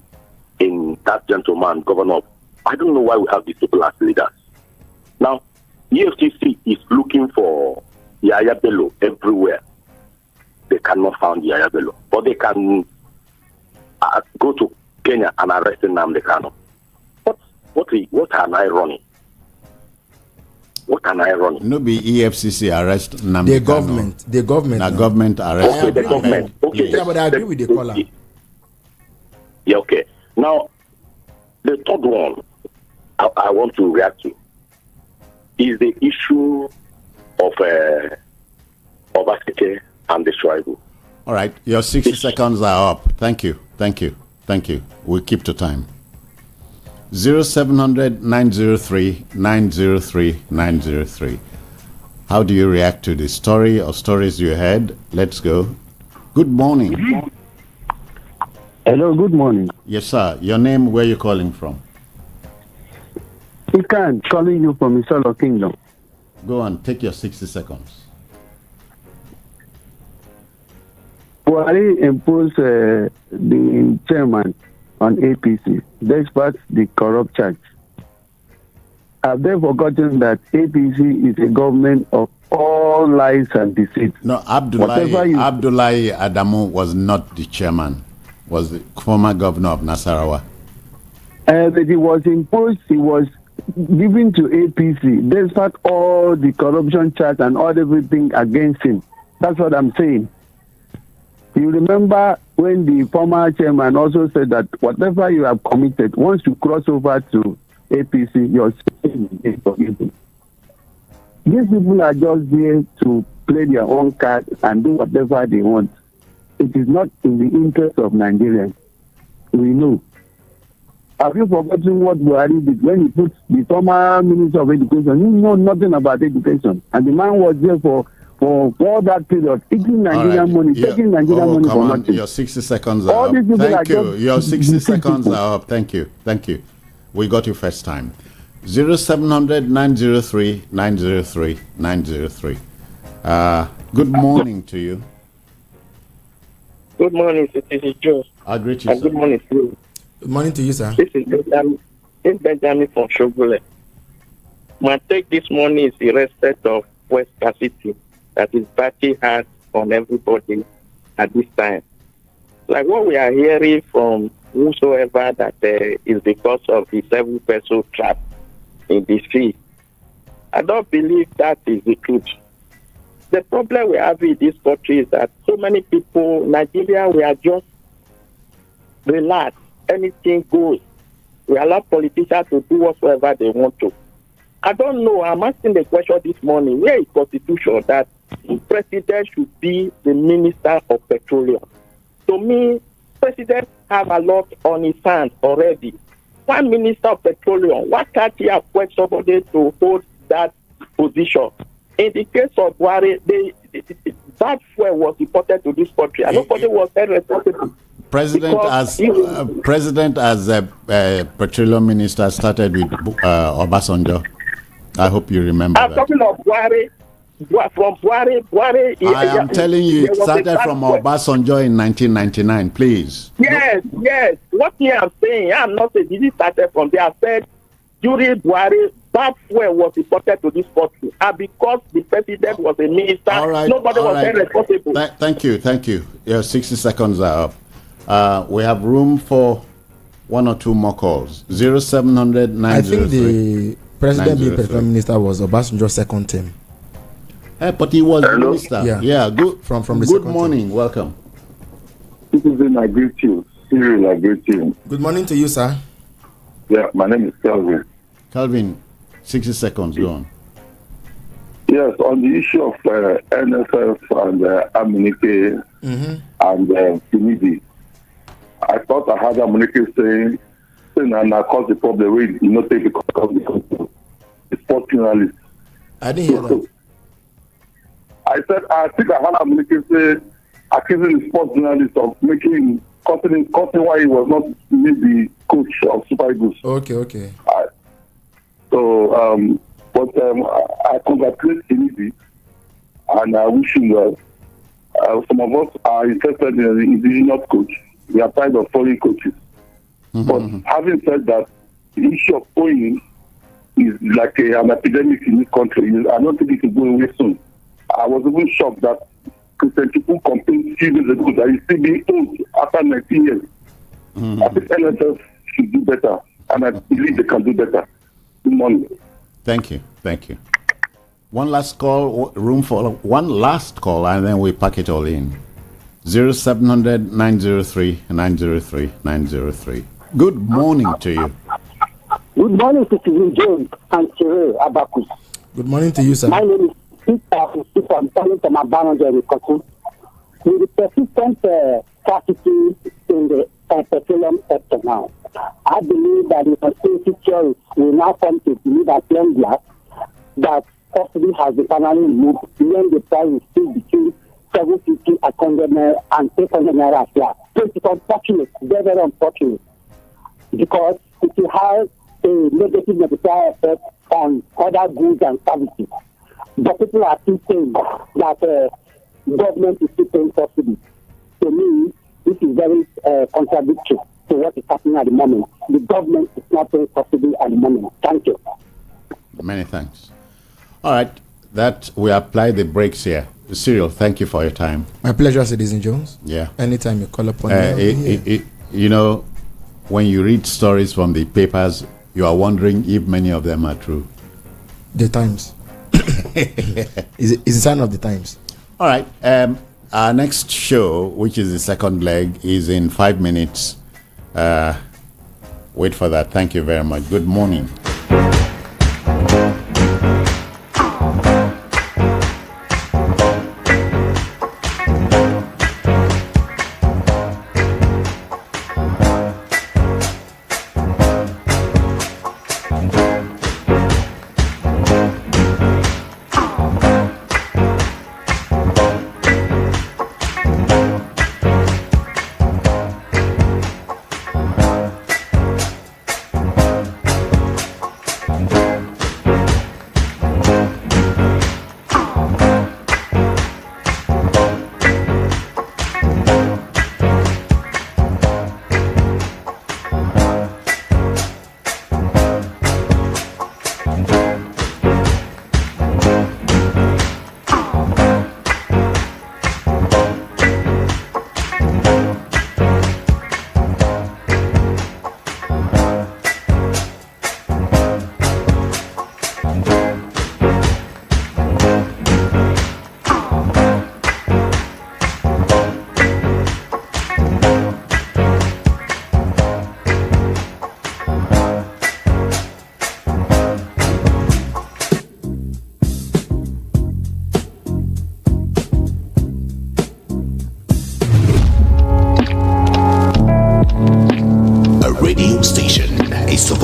in that gentleman, governor. I don't know why we have these people as leaders. Now, EFCC is looking for Yaya Bello everywhere. They cannot find Yaya Bello. But they can go to Kenya and arrest Nnamdi Kanu. What an irony. What an irony. No be EFCC arrest Nnamdi Kanu. The government. The government arrest. Okay, the government. Okay. Yeah, but I agree with the caller. Yeah, okay. Now, the third one I want to react to is the issue of Asike and the Shuaibu. All right, your 60 seconds are up. Thank you. We'll keep to time. 0700 903 903 903. How do you react to the story or stories you heard? Let's go. Good morning. Hello, good morning. Yes, sir. Your name, where you calling from? Ikan, calling you from Isolo Kingdom. Go on, take your 60 seconds. Buhari imposed the chairman on APC, despite the corrupt charge. Have they forgotten that APC is a government of all lies and deceit? No, Abdullahi Adamu was not the chairman, was the former governor of Nasarawa. But he was imposed, he was given to APC, despite all the corruption charge and all everything against him. That's what I'm saying. You remember when the former chairman also said that whatever you have committed, once you cross over to APC, your sin is forgiven. These people are just there to play their own card and do whatever they want. It is not in the interest of Nigerians. We know. Have you forgotten what Buhari did when he put the former Minister of Education? He know nothing about education. And the man was there for all that period, eating Nigerian money, taking Nigerian money for nothing. Your 60 seconds are up. Thank you. Your 60 seconds are up. Thank you. Thank you. We got you first time. 0700 903 903 903. Good morning to you. Good morning, Citizen Joe. I greet you, and good morning to you. Good morning to you, sir. This is Benjamin from Shogule. My take this morning is the respect of West City that is batting hard on everybody at this time. Like what we are hearing from whosoever that is because of the 7 peso trap in the sea. I don't believe that is the truth. The problem we have in this country is that so many people, Nigeria, we are just relaxed. Anything goes. We allow politicians to do whatsoever they want to. I don't know. I'm asking the question this morning. Where is constitution that the president should be the minister of petroleum? To me, president have a lot on his hands already. One minister of petroleum, why can't he appoint somebody to hold that position? In the case of Buhari, that fuel was imported to this country, and nobody was held responsible. President as a petroleum minister started with Obasanjo. I hope you remember I'm that. talking of Buhari. From Buhari. I am telling you, it started from Obasanjo in 1999. Please. Yes. What I'm saying, I'm not saying this started from there. I said during Buhari, that fuel was imported to this country, and because the president was a minister, nobody was held responsible. Thank you. Your 60 seconds are up. We have room for 1 or 2 more calls. 0700 903. I think the president being petroleum minister was Obasanjo's second term. But he was Hello? minister. Yeah. Good. From the good second morning. Welcome. Citizen, I greet you. Cyril, I greet you. Good morning to you, sir. Yeah, my name is Kelvin. Calvin, 60 seconds. Go on. Yes, on the issue of NSF and Amunike and Finidi, I thought I heard Amunike saying and I caused the problem with not take because it's sports journalist. I didn't hear that. I said I think I heard Amunike say accusing the sports journalist of causing why he was not the coach of Super Eagles. Okay. I congratulate Finidi and I wish him well. Some of us are interested in the indigenous coach. We are tired of foreign coaches. But having said that, the issue of owing is like an epidemic in this country. I don't think it will go away soon. I was even shocked that Christian people complained 3 years ago that he's still being owed after 19 years. I think NSF should do better, and I believe they can do better. Good morning. Thank you. One last call, room for one last call, and then we pack it all in. 0700 903 903 903. Good morning to you. Good morning to Citizen Jones and Cyril Abakus. Good morning to you, sir. My name is Peter. I'm calling from Abanoja in Kotu. With the persistent scarcity in the petroleum sector now, I believe that the conspiracy theories will now come to believe at long last that subsidy has been finally removed when the price is still between 750 at 100 naira and 800 naira as well. So it's unfortunate, very, very unfortunate, because it will have a negative multiplier effect on other goods and services. But people are still saying that government is still paying subsidy. To me, this is very contradictory to what is happening at the moment. The government is not paying subsidy at the moment. Thank you. Many thanks. All right, that we apply the brakes here. Cyril, thank you for your time. My pleasure, Citizen Jones. Yeah. Anytime you call upon me. You know, when you read stories from the papers, you are wondering if many of them are true. The Times. It's a sign of the times. All right. Our next show, which is the second leg, is in 5 minutes. Wait for that. Thank you very much. Good morning.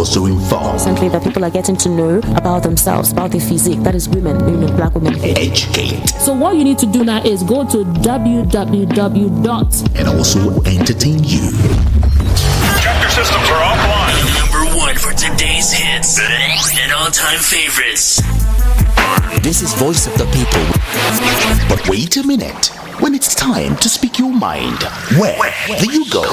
fostering fun. Recently, that people are getting to know about themselves, about their physique. That is women, black women. Educate. So what you need to do now is go to www. And also entertain you. Tractor systems are offline. Number one for today's hits and all-time favorites. This is Voice of the People. But wait a minute. When it's time to speak your mind, where do you go?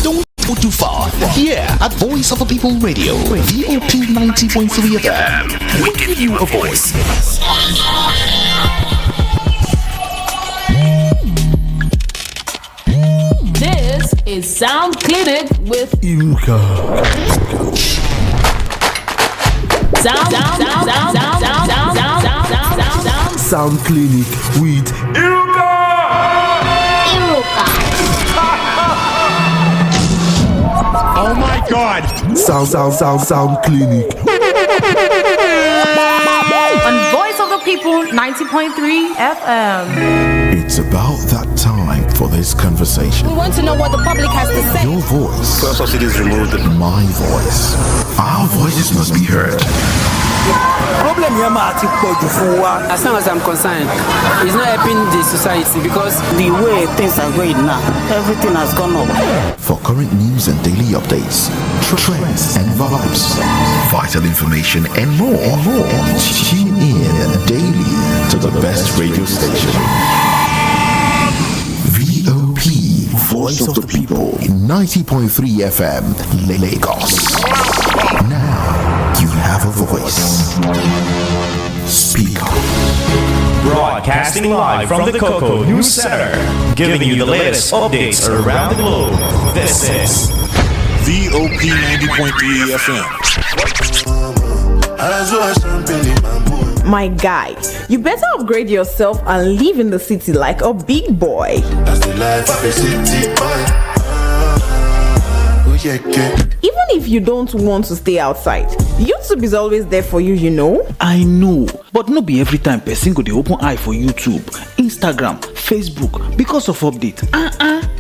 Don't go too far. Here at Voice of the People Radio, VOP 90.3 FM, we give you a voice. This is Sound Clinic with Ilka. Sound Clinic with Ilka! Oh my God! Sound Clinic. On Voice of the People 90.3 FM. It's about that time for this conversation. We want to know what the public has to say. Your voice. First subsidies removed. My voice. Our voices must be heard. Problem here, as far as I'm concerned, it's not helping the society because the way things are going now, everything has gone up. For current news and daily updates, trends and vibes, vital information and more. Tune in daily to the best radio station. VOP, Voice of the People, 90.3 FM, Lagos. Now you have a voice. Speak up. Broadcasting live from the Cocoa News Center, giving you the latest updates around the globe. This is VOP 90.3 FM. My guy, you better upgrade yourself and live in the city like a big boy. That's the life of a city boy. Even if you don't want to stay outside, YouTube is always there for you, you know. I know, but not be every time person go dey open eye for YouTube, Instagram, Facebook because of update.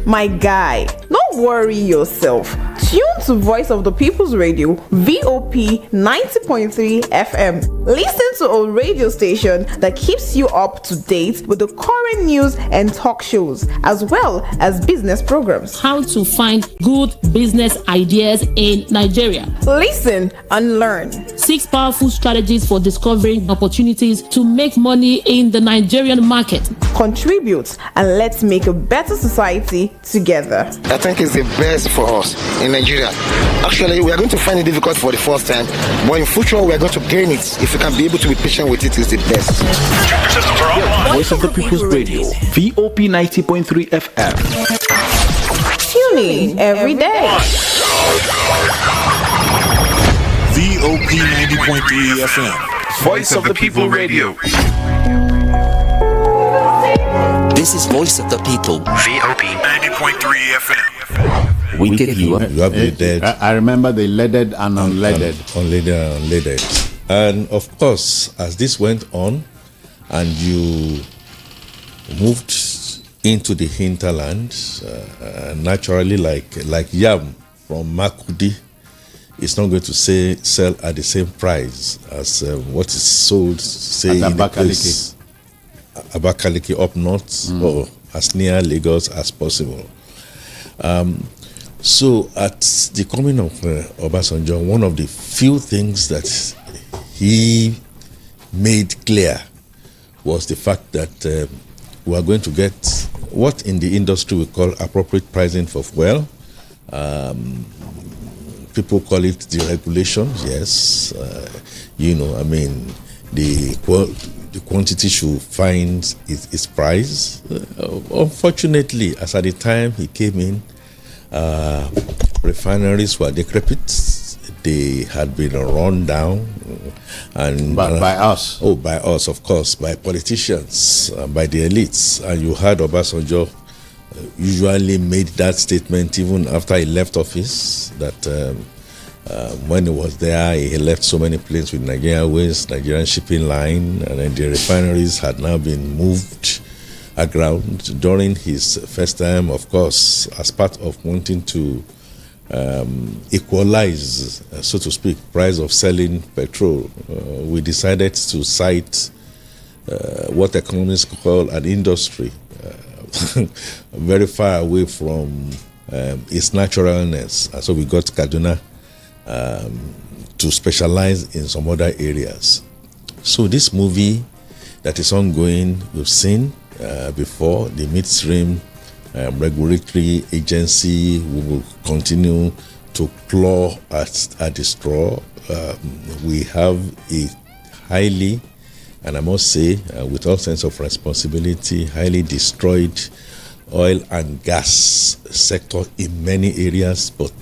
My guy, don't worry yourself. Tune to Voice of the People's Radio, VOP 90.3 FM. Listen to a radio station that keeps you up to date with the current news and talk shows, as well as business programs. How to find good business ideas in Nigeria. Listen and learn. 6 powerful strategies for discovering opportunities to make money in the Nigerian market. Contribute and let's make a better society together. I think it's the best for us in Nigeria. Actually, we are going to find it difficult for the first time, but in future we are going to gain it. If we can be able to be patient with it, is the best. Voice of the People's Radio, VOP 90.3 FM. Tune in every day. VOP 90.3 FM. Voice of the People Radio. This is Voice of the People. VOP 90.3 FM. We give you have leaded. I remember the leaded and unleaded. Unleaded. And of course, as this went on and you moved into the hinterland, naturally like yam from Makudi, it's not going to sell at the same price as what is sold, say, in the place, Abakaliki up north, or as near Lagos as possible. So at the coming of Obasanjo, one of the few things that he made clear was the fact that we are going to get what in the industry we call appropriate pricing for fuel. People call it deregulation. Yes, the quantity should find its price. Unfortunately, as at the time he came in, refineries were decrepit. They had been run down, and by us. Oh, by us, of course, by politicians, by the elites. And you heard Obasanjo usually made that statement even after he left office, that when he was there, he left so many planes with Nigerian Airways, Nigerian Shipping Line, and then the refineries had now been moved aground during his first time, of course, as part of wanting to equalize, so to speak, price of selling petrol, we decided to cite what economists call an industry very far away from its naturalness. And so we got Kaduna to specialize in some other areas. So this movie that is ongoing, we've seen before, the midstream regulatory agency will continue to claw at the straw. We have a highly, and I must say, with all sense of responsibility, highly destroyed oil and gas sector in many areas, but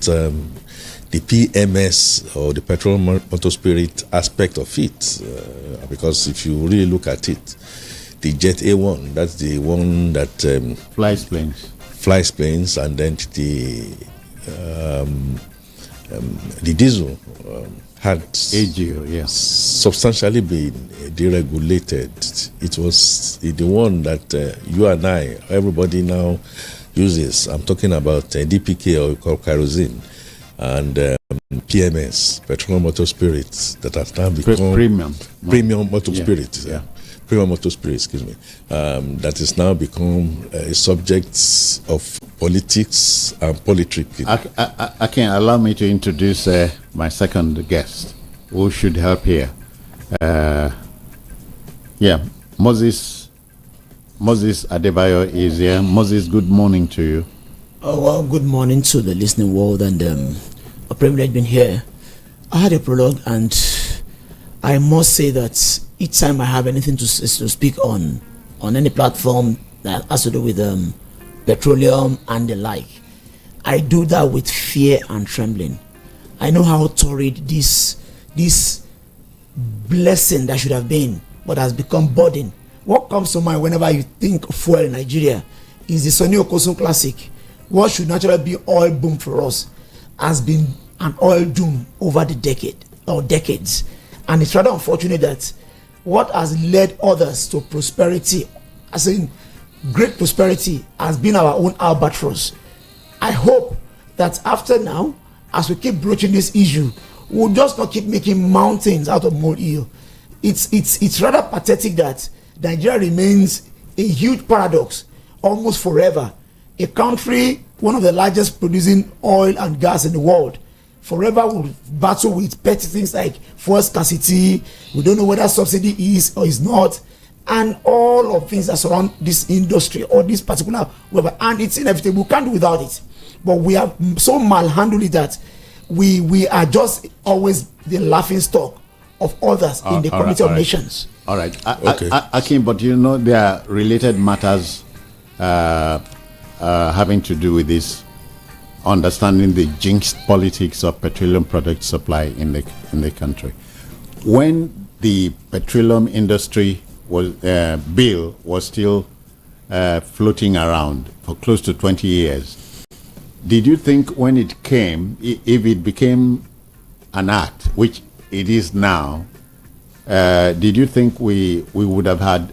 the PMS, or the petrol motor spirit aspect of it, because if you really look at it, the Jet A1, that's the one that flies planes, and then the diesel had AGO, yes, substantially been deregulated. It was the one that you and I, everybody now uses. I'm talking about DPK, or called kerosene, and PMS, petroleum motor spirits, that have now become premium motor spirits. Yeah. Premium motor spirit, excuse me, that is now become a subject of politics and politicking. I can allow me to introduce my second guest, who should help here. Moses Adebayo is here. Moses, good morning to you. Oh, well, good morning to the listening world, and a privilege being here. I had a prologue, and I must say that each time I have anything to speak on any platform that has to do with petroleum and the like, I do that with fear and trembling. I know how torrid this blessing that should have been, but has become burden. What comes to mind whenever you think of fuel in Nigeria is the Sonny Okosun classic. What should naturally be oil boom for us has been an oil doom over the decades. And it's rather unfortunate that what has led others to prosperity, as in great prosperity, has been our own albatross. I hope that after now, as we keep broaching this issue, we'll just not keep making mountains out of molehill. It's rather pathetic that Nigeria remains a huge paradox almost forever. A country, one of the largest producing oil and gas in the world, forever will battle with petty things like fuel scarcity. We don't know whether subsidy is or is not, and all of things that surround this industry or this particular whatever. And it's inevitable. We can't do without it. But we have so malhandled it that we are just always the laughing stock of others in the community of nations. All right. Akin, but you know there are related matters having to do with this, understanding the jinxed politics of petroleum product supply in the country. When the petroleum industry bill was still floating around for close to 20 years, did you think when it came, if it became an act, which it is now, did you think we would have had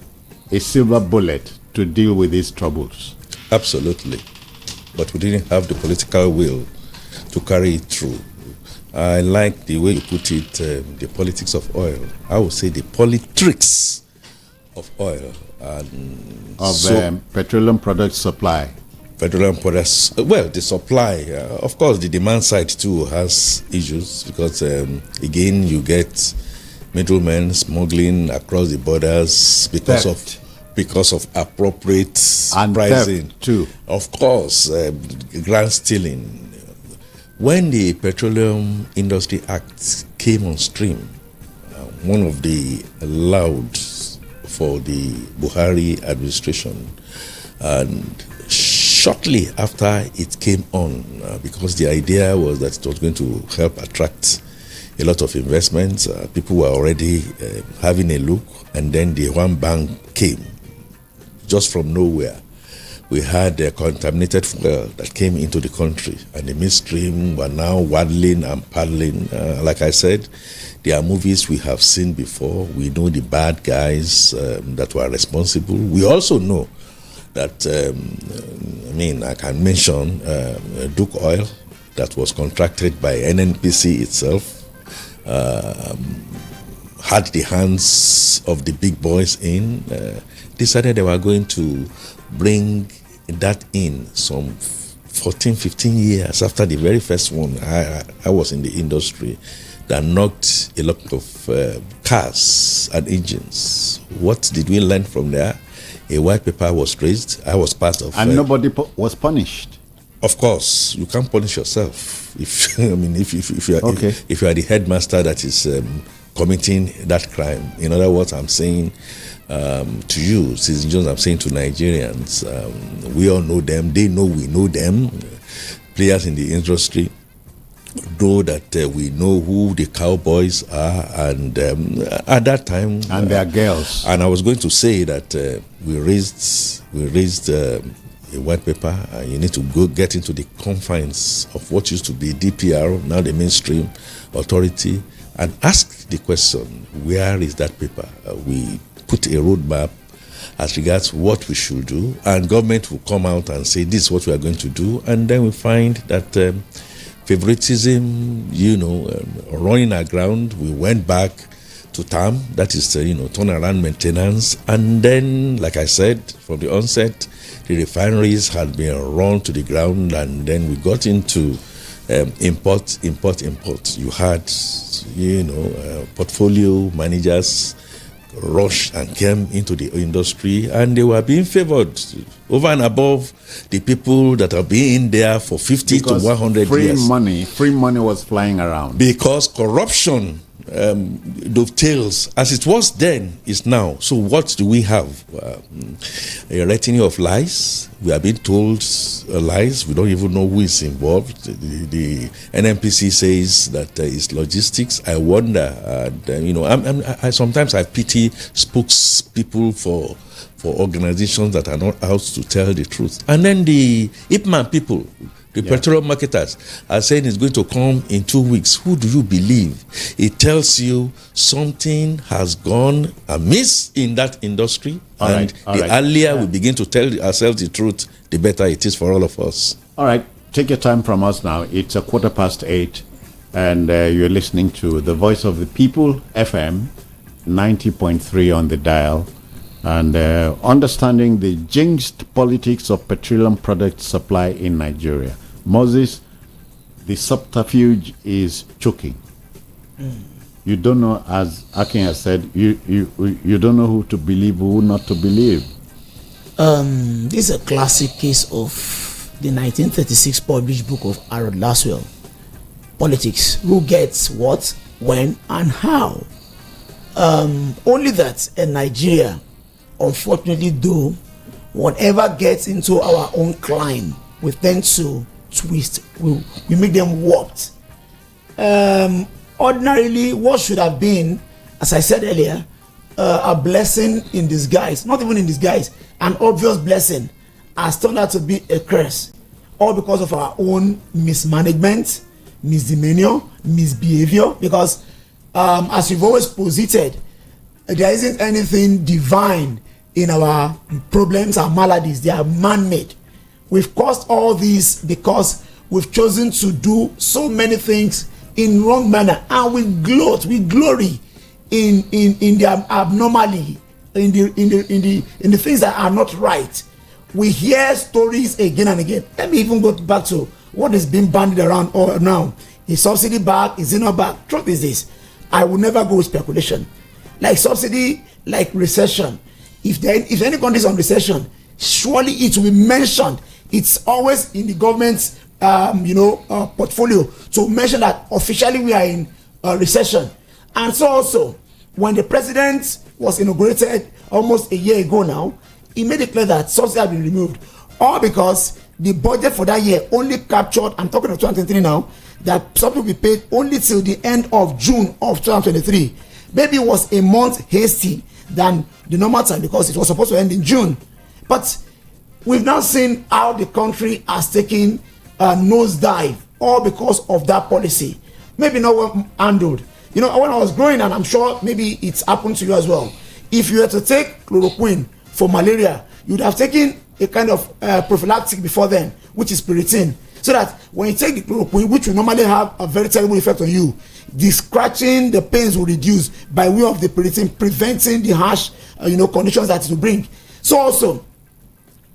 a silver bullet to deal with these troubles? Absolutely. But we didn't have the political will to carry it through. I like the way you put it, the politics of oil. I would say the politricks of oil. Petroleum product supply. Petroleum products, well, the supply, of course, the demand side too has issues because, again, you get middlemen smuggling across the borders because of appropriate and pricing too. Of course, grand stealing. When the Petroleum Industry Act came on stream, one of the loud for the Buhari administration, and shortly after it came on, because the idea was that it was going to help attract a lot of investments, people were already having a look, and then the one bank came just from nowhere. We had contaminated fuel that came into the country, and the midstream were now waddling and paddling. Like I said, there are movies we have seen before. We know the bad guys that were responsible. We also know that, I can mention Duke Oil, that was contracted by NNPC itself, had the hands of the big boys in, decided they were going to bring that in some 14, 15 years after the very first one. I was in the industry that knocked a lot of cars and engines. What did we learn from there? A white paper was raised. I was part of, and nobody was punished. Of course, you can't punish yourself. If if you are if you are the headmaster that is committing that crime. In other words, I'm saying to you, Citizen Jones, I'm saying to Nigerians, we all know them. They know we know them. Players in the industry know that we know who the cowboys are, and at that time, and their girls. And I was going to say that we raised a white paper. You need to go get into the confines of what used to be DPR, now the mainstream authority, and ask the question: where is that paper? We put a roadmap as regards what we should do, and government will come out and say this is what we are going to do, and then we find that favoritism, running aground. We went back to TAM, that is, turnaround maintenance, and then, like I said from the onset, the refineries had been run to the ground, and then we got into import. You had, portfolio managers rush and came into the industry, and they were being favored over and above the people that have been in there for 50 to 100 years. Free money was flying around. Because corruption dovetails, as it was then, is now. So what do we have? A retinue of lies. We are being told lies. We don't even know who is involved. The NNPC says that it's logistics. I wonder, I sometimes I pity spokespeople for organizations that are not out to tell the truth. And then the Ipman people, the petroleum marketers, are saying it's going to come in 2 weeks. Who do you believe? It tells you something has gone amiss in that industry. The earlier we begin to tell ourselves the truth, the better it is for all of us. All right, take your time from us now. It's 8:15, and you're listening to the Voice of the People, FM, 90.3 on the dial, and understanding the jinxed politics of petroleum product supply in Nigeria. Moses, the subterfuge is choking. You don't know, as Akin has said, you don't know who to believe, who not to believe. This is a classic case of the 1936 published book of Harold Laswell, Politics. Who gets what, when, and how. Only that in Nigeria, unfortunately though, whatever gets into our own climb, we tend to twist, we make them warped. Ordinarily, what should have been, as I said earlier, a blessing in disguise, not even in disguise, an obvious blessing, has turned out to be a curse, all because of our own mismanagement, misdemeanor, misbehavior. Because as we've always posited, there isn't anything divine in our problems and maladies. They are man-made. We've caused all these because we've chosen to do so many things in wrong manner, and we glory in the abnormality, in the things that are not right. We hear stories again and again. Let me even go back to what is being bandied around all now. Is subsidy back? Is it not back? Truth is this: I will never go with speculation. Like subsidy, like recession. If any country is on recession, surely it will be mentioned. It's always in the government's portfolio to mention that officially we are in recession. And so also, when the president was inaugurated almost a year ago now, he made it clear that subsidy had been removed, all because the budget for that year only captured, I'm talking of 2023 now, that subsidy will be paid only till the end of June of 2023. Maybe it was a month hasty than the normal time because it was supposed to end in June. But we've now seen how the country has taken a nosedive, all because of that policy. Maybe not well handled. When I was growing, and I'm sure maybe it's happened to you as well, if you were to take chloroquine for malaria, you'd have taken a kind of prophylactic before then, which is Piriton. So that when you take chloroquine, which will normally have a very terrible effect on you, the scratching, the pains will reduce by way of the preventing the harsh, conditions that it will bring. So also,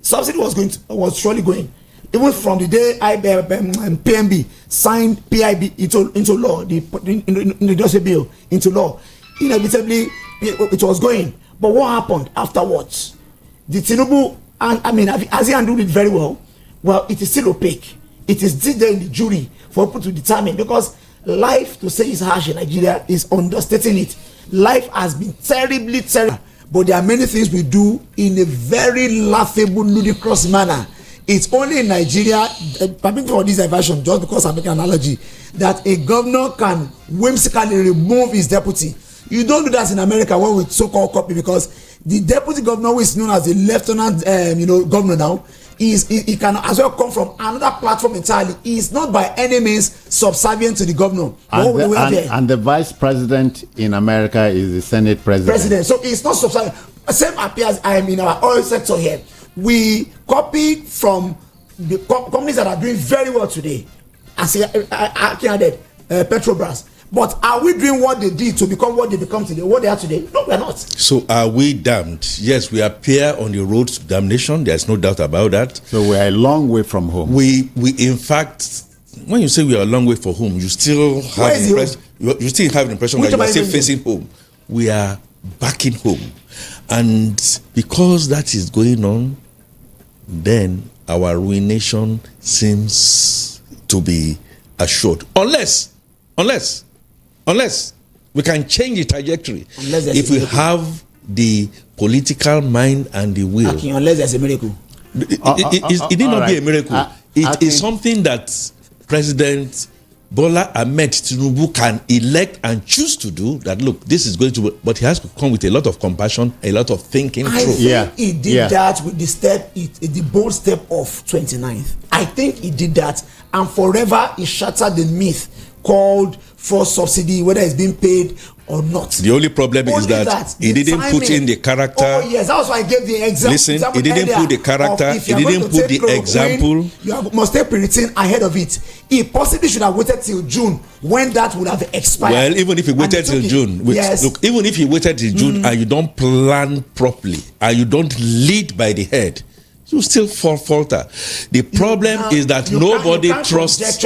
subsidy was surely going. Even from the day PMB signed PIB into law, the industrial bill into law, inevitably it was going. But what happened afterwards? The Tinubu, has he handled it very well? Well, it is still opaque. It is still there in the jury for people to determine, because life, to say is harsh in Nigeria, is understating it. Life has been terribly terrible, but there are many things we do in a very laughable, ludicrous manner. It's only in Nigeria, permit me for this diversion, just because I'm making an analogy, that a governor can whimsically remove his deputy. You don't do that in America when we so-called copy, because the deputy governor, who is known as the lieutenant, governor now, he can as well come from another platform entirely. He is not by any means subservient to the governor. And the vice president in America is the Senate president. So it's not subservient. Same appears in our oil sector here. We copied from the companies that are doing very well today. I added Petrobras. But are we doing what they did to become what they become today, what they are today? No, we are not. So are we damned? Yes, we appear on the road to damnation. There's no doubt about that. So we are a long way from home. We in fact, when you say we are a long way from home, you still have the impression that you are still facing home. We are backing home. And because that is going on, then our ruination seems to be assured. Unless we can change the trajectory. If we have the political mind and the will. Unless there's a miracle. It need not be a miracle. It is something that President Bola Ahmed Tinubu can elect and choose to do. That look, this is going to, but he has to come with a lot of compassion, a lot of thinking through. I think he did that with the bold step of 29th. I think he did that, and forever he shattered the myth called forced subsidy, whether it's being paid or not. The only problem is that he didn't put in the character. Oh yes, that's why I gave the example. Listen, he didn't put the character. He didn't put the example. You must take written ahead of it. He possibly should have waited till June, when that would have expired. Well, even if he waited till June, look, even if he waited till June and you don't plan properly and you don't lead by the head, you still falter. The problem is that nobody trusts.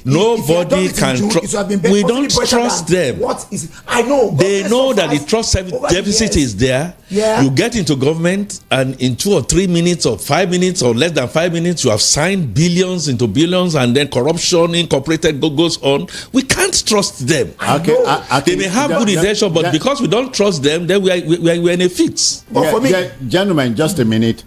Nobody can trust. We don't trust them. What is it? I know. They know that the trust deficit is there. Yeah. You get into government, and in 2 or 3 minutes, or 5 minutes, or less than 5 minutes, you have signed billions into billions, and then corruption incorporated goes on. We can't trust them. They may have good intention, but because we don't trust them, then we're in a fix. Gentlemen, just a minute.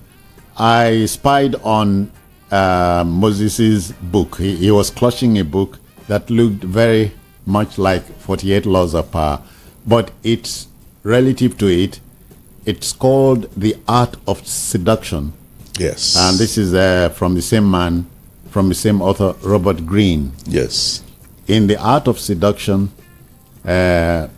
I spied on Moses' book. He was clutching a book that looked very much like 48 Laws of Power, but it's relative to it. It's called The Art of Seduction. Yes. And this is from the same man, from the same author, Robert Greene. Yes. In The Art of Seduction, art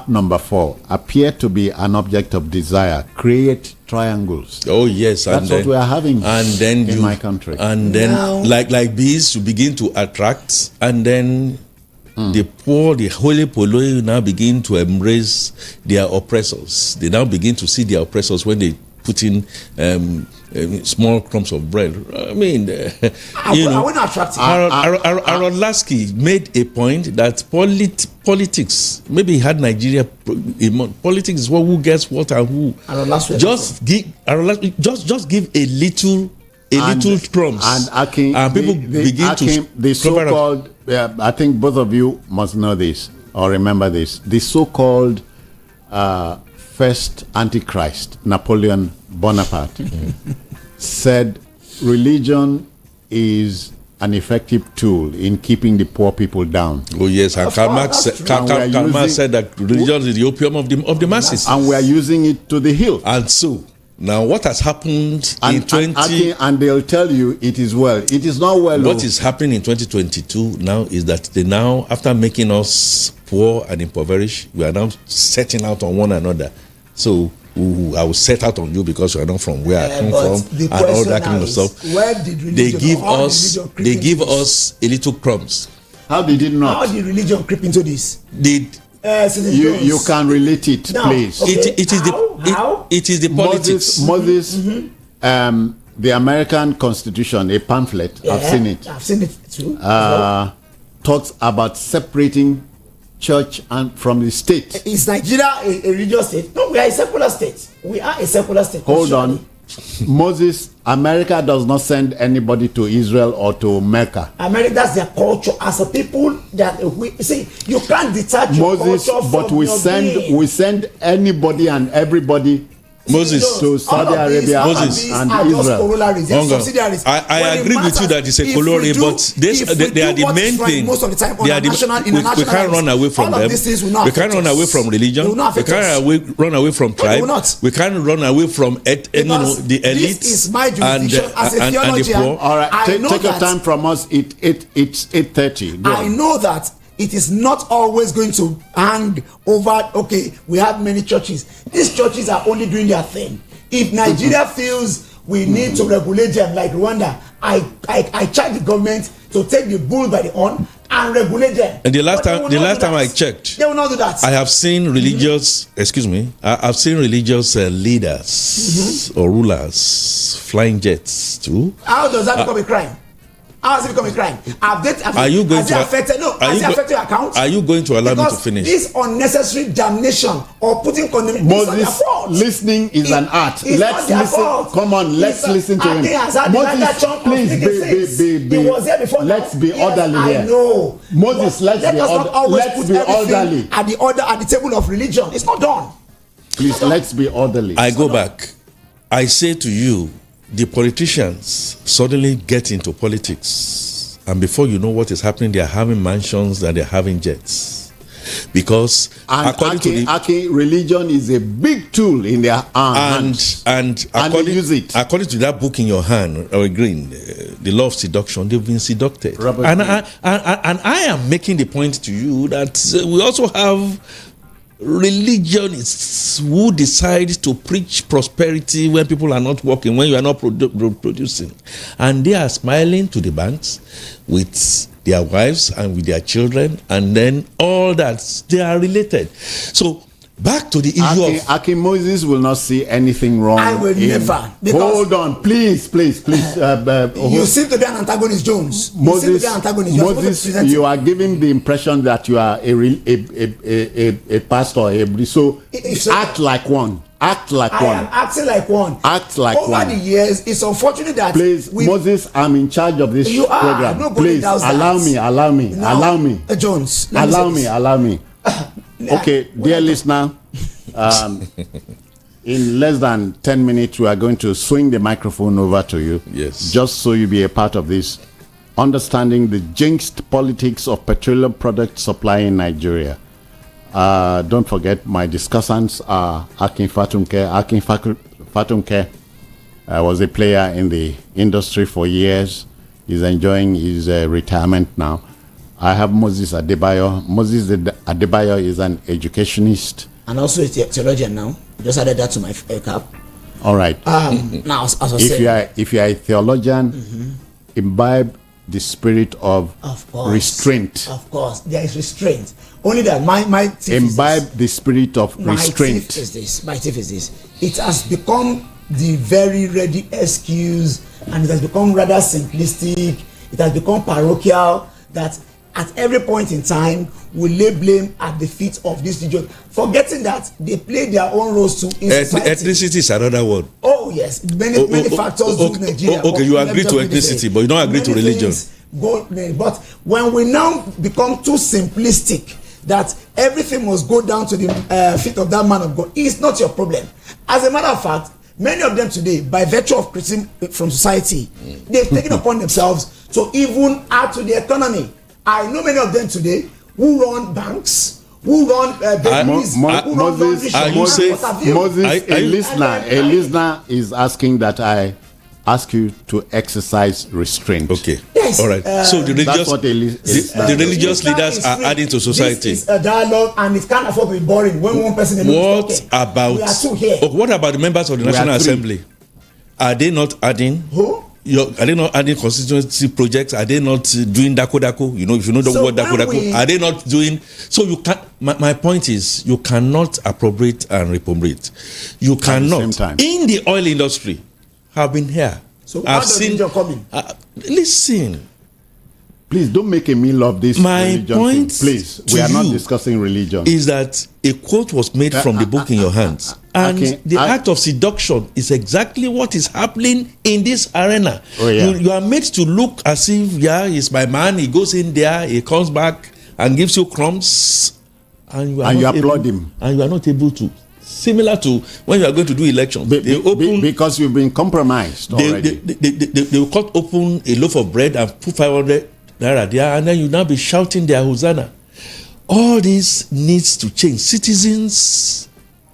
number 4, appear to be an object of desire, create triangles. Oh yes, that's what we are having in my country. And then, like bees, you begin to attract, and then the poor, the holy polloi now begin to embrace their oppressors. They now begin to see their oppressors when they put in small crumbs of bread. I mean, Harold Lasky made a point that politics, maybe he had Nigeria. Politics is who gets what and who. Just give a little crumbs, and people begin to the so-called. I think both of you must know this or remember this. The so-called first anti-Christ, Napoleon Bonaparte, said religion is an effective tool in keeping the poor people down. Oh yes, and Karl Marx said that religion is the opium of the masses. And we are using it to the hilt. And so, now what has happened in 20... And they'll tell you it is well. It is not well. What is happening in 2022 now is that they now, after making us poor and impoverished, we are now setting out on one another. So I will set out on you because you are not from where I come from, the and all that question kind now of stuff. is, where did religion They give or how us, did religion creep they into give this? us a little crumbs. How did it not? How did religion creep into this? Did you can relate it, Now, please. okay, it is the politics. Moses, the American Constitution, a pamphlet. Yeah, I've seen it. I've seen it too. Talks about separating church and from the state. Is Nigeria a religious state? No, we are a secular state. We are a secular state. Hold on. Moses, America does not send anybody to Israel or to Mecca. America, that's their culture. As a people, that we see, you can't detach your Moses, culture but from we your send being. we send anybody and everybody Moses to Saudi Arabia and Israel. I agree with you that it's a corollary, but they are the main thing. Most of the time, We can't run away from them. We can't run away from religion. We can't run away from tribe. We can't run away from the elite. This is my jurisdiction as a theologian. All right, take your time from us. It's 8:30. I know that it is not always going to hang over. Okay, we have many churches. These churches are only doing their thing. If Nigeria feels we need to regulate them like Rwanda, I charge the government to take the bull by the horn and regulate them. And the last time I checked, they will not do that. I have seen religious, I've seen religious leaders or rulers flying jets too. How does that become a crime? How has it become a crime? Are you going to affect your account? Are you going to allow me to finish? This unnecessary damnation or putting condemnation is not their fault. Listening is an art. Let's listen. Fault. Come on, let's listen to him. Moses, please let's be orderly here. I know. Moses, let's be orderly. At the table of religion, it's not done. Please, let's be orderly. I go back. I say to you, the politicians suddenly get into politics, and before you know what is happening, they are having mansions and they are having jets. Because according to religion is a big tool in their hands, and they use it. According to that book in your hand, or green, the law of seduction, they've been seducted. And I am making the point to you that we also have religionists who decide to preach prosperity when people are not working, when you are not producing, and they are smiling to the banks with their wives and with their children, and then all that, they are related. So back to the issue of Akin Moses will not see anything wrong. I will never. Hold on, please. You seem to be an antagonist, Jones. Moses, you are giving the impression that you are a pastor. So act like one. Act like one. I am acting like one. Act like Over one. the years, it's unfortunate that. Please, Moses, I'm in charge of this program. Please, allow me. Jones. Allow me. Okay, dear listener, in less than 10 minutes, we are going to swing the microphone over to you. Yes. Just so you be a part of this, understanding the jinxed politics of petroleum product supply in Nigeria. Don't forget, my discussants are Akin Fatunke. Akin Fatunke was a player in the industry for years. He's enjoying his retirement now. I have Moses Adebayo. Moses Adebayo is an educationist. And also a theologian now. Just added that to my cap. All right. Now, as I said, if you are a theologian, imbibe the spirit of restraint. Of course, there is restraint. Only that my imbibe the spirit of restraint. My tip is this. It has become the very ready excuse, and it has become rather simplistic. It has become parochial that at every point in time we lay blame at the feet of this religion, forgetting that they play their own roles too in society. Ethnicity is another word. Oh yes, many factors do Nigeria. Okay, you agree to ethnicity, but you don't agree to religion. But when we now become too simplistic that everything must go down to the feet of that man of God, it's not your problem. As a matter of fact, many of them today, by virtue of criticism from society, they've taken upon themselves to even add to the economy. I know many of them today who run banks, who run bakeries, Moses, a listener is asking that I ask you to exercise restraint. Okay. Yes. All right. So the religious, that's what the religious leaders are adding to society. This is a dialogue, and it can't afford to be boring when one person alone is talking. We are two here. What about the members of the National Assembly? Are they not adding? Who? Are they not adding constituency projects? Are they not doing dako? You know, if you know the word dako, are they not doing? So you can. My point is, you cannot appropriate and reprobate. You cannot. In the oil industry, have been here. So I've seen. Listen. Please don't make a meal of this. My point, please, we are not discussing religion. Is that a quote was made from the book in your hands, and the act of seduction is exactly what is happening in this arena. Oh, yeah. You are made to look as if he's my man. He goes in there, he comes back and gives you crumbs, and you applaud him, and you are not able to. Similar to when you are going to do elections, because you've been compromised already. They will cut open a loaf of bread and put 500 naira there, and then you now be shouting their hosanna. All this needs to change. Citizens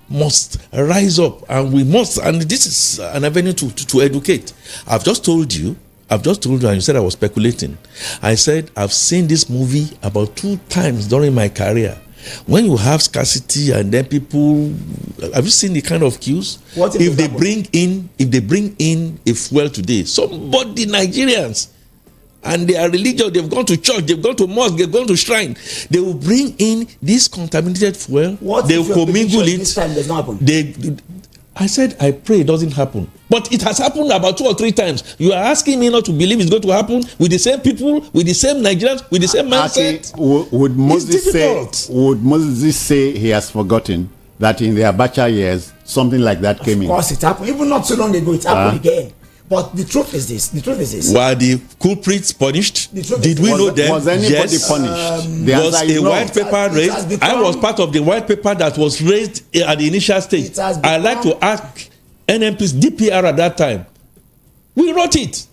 must rise up, and we must. And this is an avenue to educate. I've just told you, and you said I was speculating. I said I've seen this movie about 2 times during my career. When you have scarcity and then people, have you seen the kind of queues? If they bring in a fuel today, somebody, Nigerians, and they are religious, they've gone to church, they've gone to mosque, they've gone to shrine, they will bring in this contaminated fuel, they will commingle it. This time does not happen? I said, I pray it doesn't happen. But it has happened about 2 or 3 times. You are asking me not to believe it's going to happen with the same people, with the same Nigerians, with the same mindset. Would Moses say he has forgotten that in the Abacha years, something like that came in? Of course it happened. Even not so long ago, it happened again. But the truth is this. Were the culprits punished? Did we know them? Was anybody punished? Was a white paper raised? I was part of the white paper that was raised at the initial stage. I'd like to ask NMP's DPR at that time. We wrote it.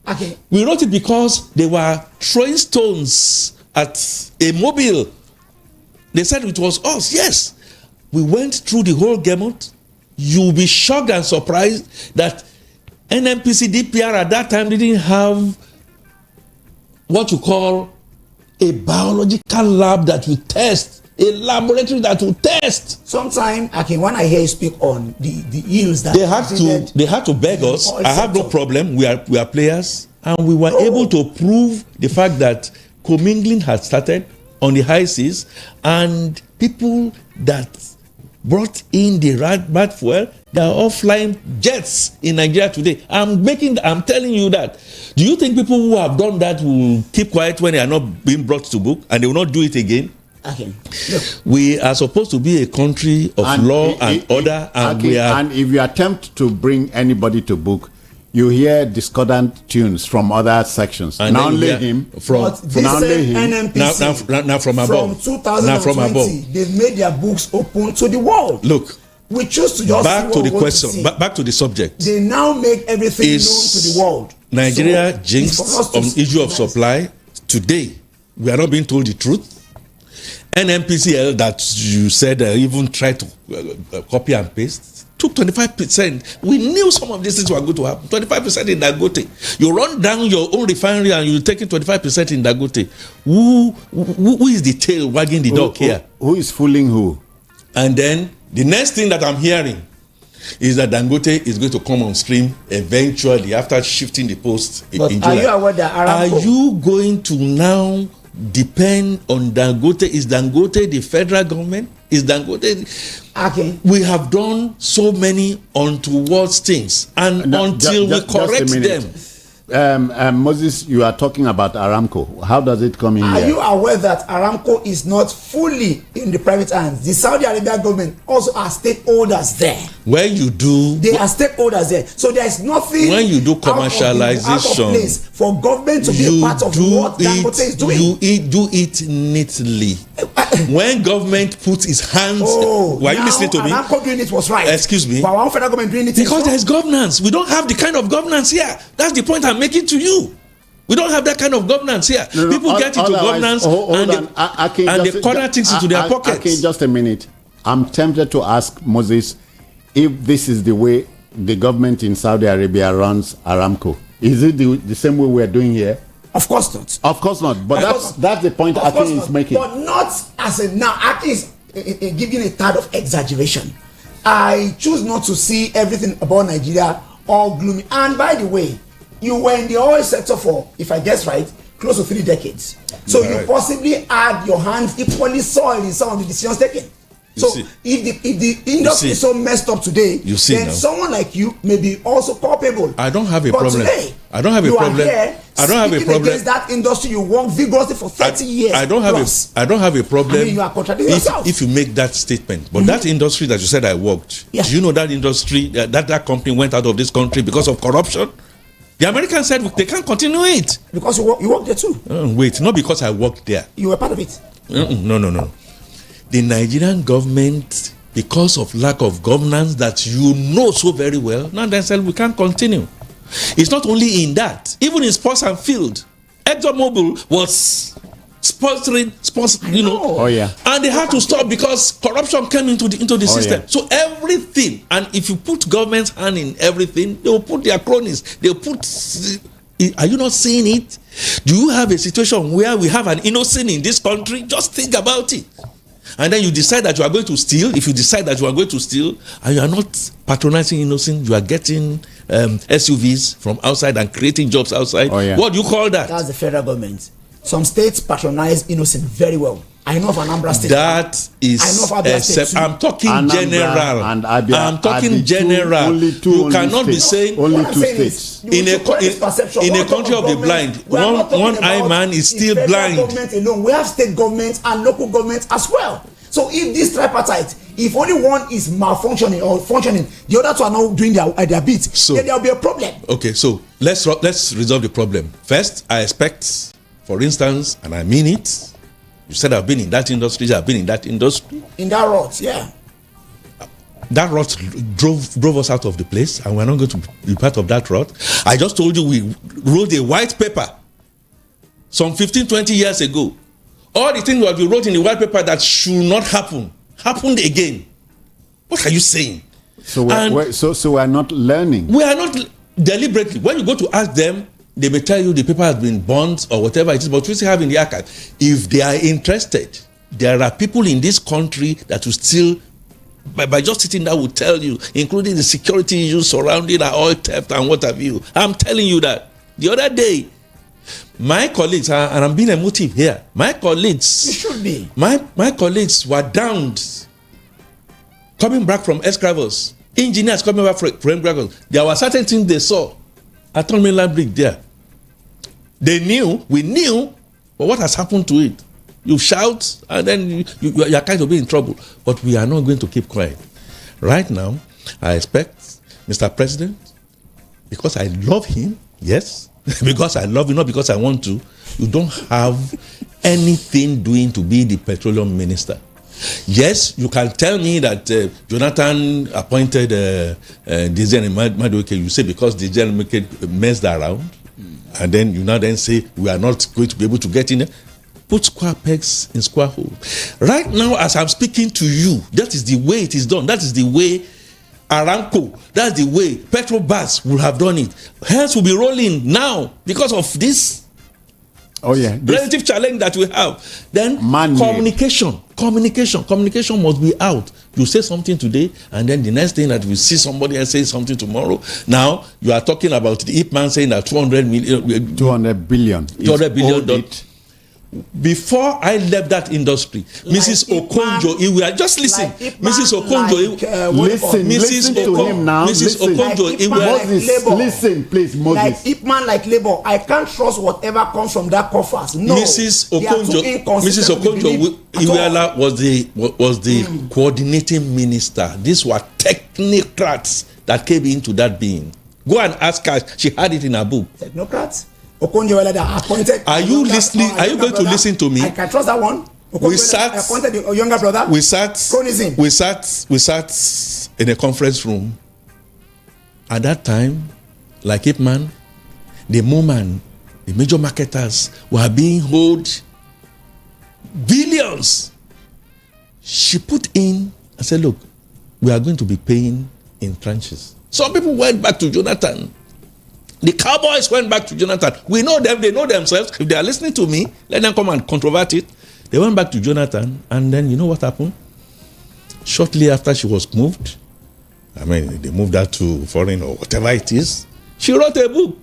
Okay. We wrote it because they were throwing stones at a mobile. They said it was us. Yes. We went through the whole gamut. You'll be shocked and surprised that NMPC DPR at that time didn't have what you call a biological lab that will test, a laboratory that will test. Sometimes, when I hear you speak on the yields that they had to beg us. I have no problem. We are players, and we were able to prove the fact that commingling had started on the high seas, and people that brought in the bad fuel, they are all flying jets in Nigeria today. I'm telling you that. Do you think people who have done that will keep quiet when they are not being brought to book, and they will not do it again? Okay. We are supposed to be a country of law and order, and we are. And if you attempt to bring anybody to book, you hear discordant tunes from other sections. And now only him. From NMPC, now from above. From 2020, they've made their books open to the world. Look. We choose to just back to the question. Back to the subject. They now make everything known to the world. Nigeria jinxed on issue of supply. Today, we are not being told the truth. NMPCL that you said even tried to copy and paste took 25%. We knew some of these things were going to happen. 25% in Dangote. You run down your own refinery and you're taking 25% in Dangote. Who is the tail wagging the dog here? Who is fooling who? And then the next thing that I'm hearing is that Dangote is going to come on stream eventually after shifting the post in July. Are you aware that Are you going to now depend on Dangote? Is Dangote the federal government? Is Dangote? Okay. We have done so many untoward things, and until we correct them. Moses, you are talking about Aramco. How does it come in Are here? you aware that Aramco is not fully in the private hands? The Saudi Arabia government also are stakeholders there. When you do, they are stakeholders there. So there is nothing. When you do commercialization, out of place for government to be a part of what Dangote is doing. You do it neatly. When government puts its hands, were you listening to me? Aramco doing it was right. Excuse me. But one federal government doing it because there is governance. We don't have the kind of governance here. That's the point I'm making to you. We don't have that kind of governance here. People get into governance and they corner things into their pockets. Okay, just a minute. I'm tempted to ask Moses if this is the way the government in Saudi Arabia runs Aramco. Is it the same way we're doing here? Of course not. Of course not. But that's the point Akin is making. But not as a now. Akin is giving a tad of exaggeration. I choose not to see everything about Nigeria all gloomy. And by the way, you were in the oil sector for, if I guess right, close to 3 decades. So you possibly had your hands equally soiled in some of the decisions taken. So if the industry is so messed up today, then someone like you may be also culpable. I don't have a problem. Today, I don't have a problem. I don't have a problem against that industry. You worked vigorously for 30 years. I don't have a problem. I mean, you are contradicting yourself. If you make that statement. But that industry that you said I worked, do you know that industry that company went out of this country because of corruption? The Americans said they can't continue it because you worked there too. Wait, not because I worked there. You were part of it. No. The Nigerian government, because of lack of governance that you know so very well, now they said we can't continue. It's not only in that. Even in sports and field, ExxonMobil was sponsoring, Oh yeah. and they had to stop because corruption came into the system. Yeah. So everything, and if you put government's hand in everything, they will put their cronies. They will put. Are you not seeing it? Do you have a situation where we have an innocent in this country? Just think about it. And then you decide that you are going to steal. If you decide that you are going to steal, and you are not patronizing innocent, you are getting SUVs from outside and creating jobs outside. Oh, yeah. What do you call that? That's the federal government. Some states patronize innocent very well. I know of Anambra State. That is, I know of Abia State. I'm talking Anambra general. And Abia I'm talking general. Only cannot be saying only two states. In a country of the blind, one eye man is still blind. Government alone. We have state governments and local governments as well. So if this tripartite, if only one is malfunctioning or functioning, the other two are not doing their bit, then there will be a problem. Okay, so let's resolve the problem. First, I expect, for instance, and I mean it, you said I've been in that industry, I've been in that industry. In that rot, yeah. That rot drove us out of the place, and we're not going to be part of that rot. I just told you we wrote a white paper some 15-20 years ago. All the things that we wrote in the white paper that should not happen happened again. What are you saying? So we're not learning. We are not deliberately. When you go to ask them, they may tell you the paper has been burnt or whatever it is, but we still have in the archive. If they are interested, there are people in this country that will still, by just sitting there, will tell you, including the security issues surrounding our oil theft and what have you. I'm telling you that. The other day, my colleagues, and I'm being emotive here, my colleagues, you should be. My colleagues were downed, coming back from escravos, engineers coming back from escravos. There were certain things they saw at Tourmaline Bridge there. We knew, but what has happened to it? You shout, and then you are kind of in trouble. But we are not going to keep quiet. Right now, I expect Mr. President, because I love him, yes, because I love you, not because I want to, you don't have anything doing to be the petroleum minister. Yes, you can tell me that Jonathan appointed Judiciary Madueke. You say because Judiciary messed around, and then you now say we are not going to be able to get in there. Put square pegs in square holes. Right now, as I'm speaking to you, that is the way it is done. That is the way Aramco, that's the way Petrobras will have done it. Hence will be rolling now because of this relative challenge that we have. Then communication must be out. You say something today, and then the next thing that we see somebody else say something tomorrow. Now you are talking about the Ip Man saying that 200 billion. Before I left that industry, Mrs. Okonjo, we are just listen. Mrs. Okonjo, listen to him now. Mrs. Okonjo, listen, please, Moses. Like Ipman, like Labour, I can't trust whatever comes from that coffers. No, Mrs. Okonjo, Iweala was the coordinating minister. These were technocrats that came into that being. Go and ask her. She had it in her book. Technocrats. Okonjo that appointed. Are you listening? Are you going to listen to me? I can trust that one. We sat. Appointed the younger brother. We sat. Chronism. We sat in a conference room. At that time, like Ip Man, the Moman, the major marketers were being owed billions. She put in and said, "Look, we are going to be paying in tranches. Some people went back to Jonathan. The cowboys went back to Jonathan. We know them, they know themselves. If they are listening to me, let them come and controvert it. They went back to Jonathan, and then you know what happened? Shortly after she was moved, they moved her to foreign or whatever it is, she wrote a book.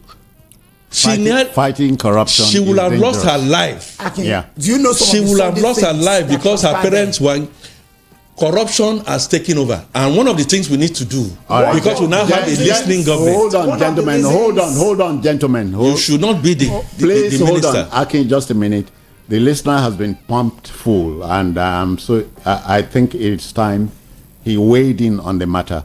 Fighting corruption. She would have lost her life. Yeah. Do you know she would have lost her life because her parents were. Corruption has taken over, and one of the things we need to do, because we now have a listening government. Hold on, gentlemen. Hold on, gentlemen. You should not be the Please the hold minister. on. Akin, just a minute. The listener has been pumped full, and so I think it's time he weighed in on the matter.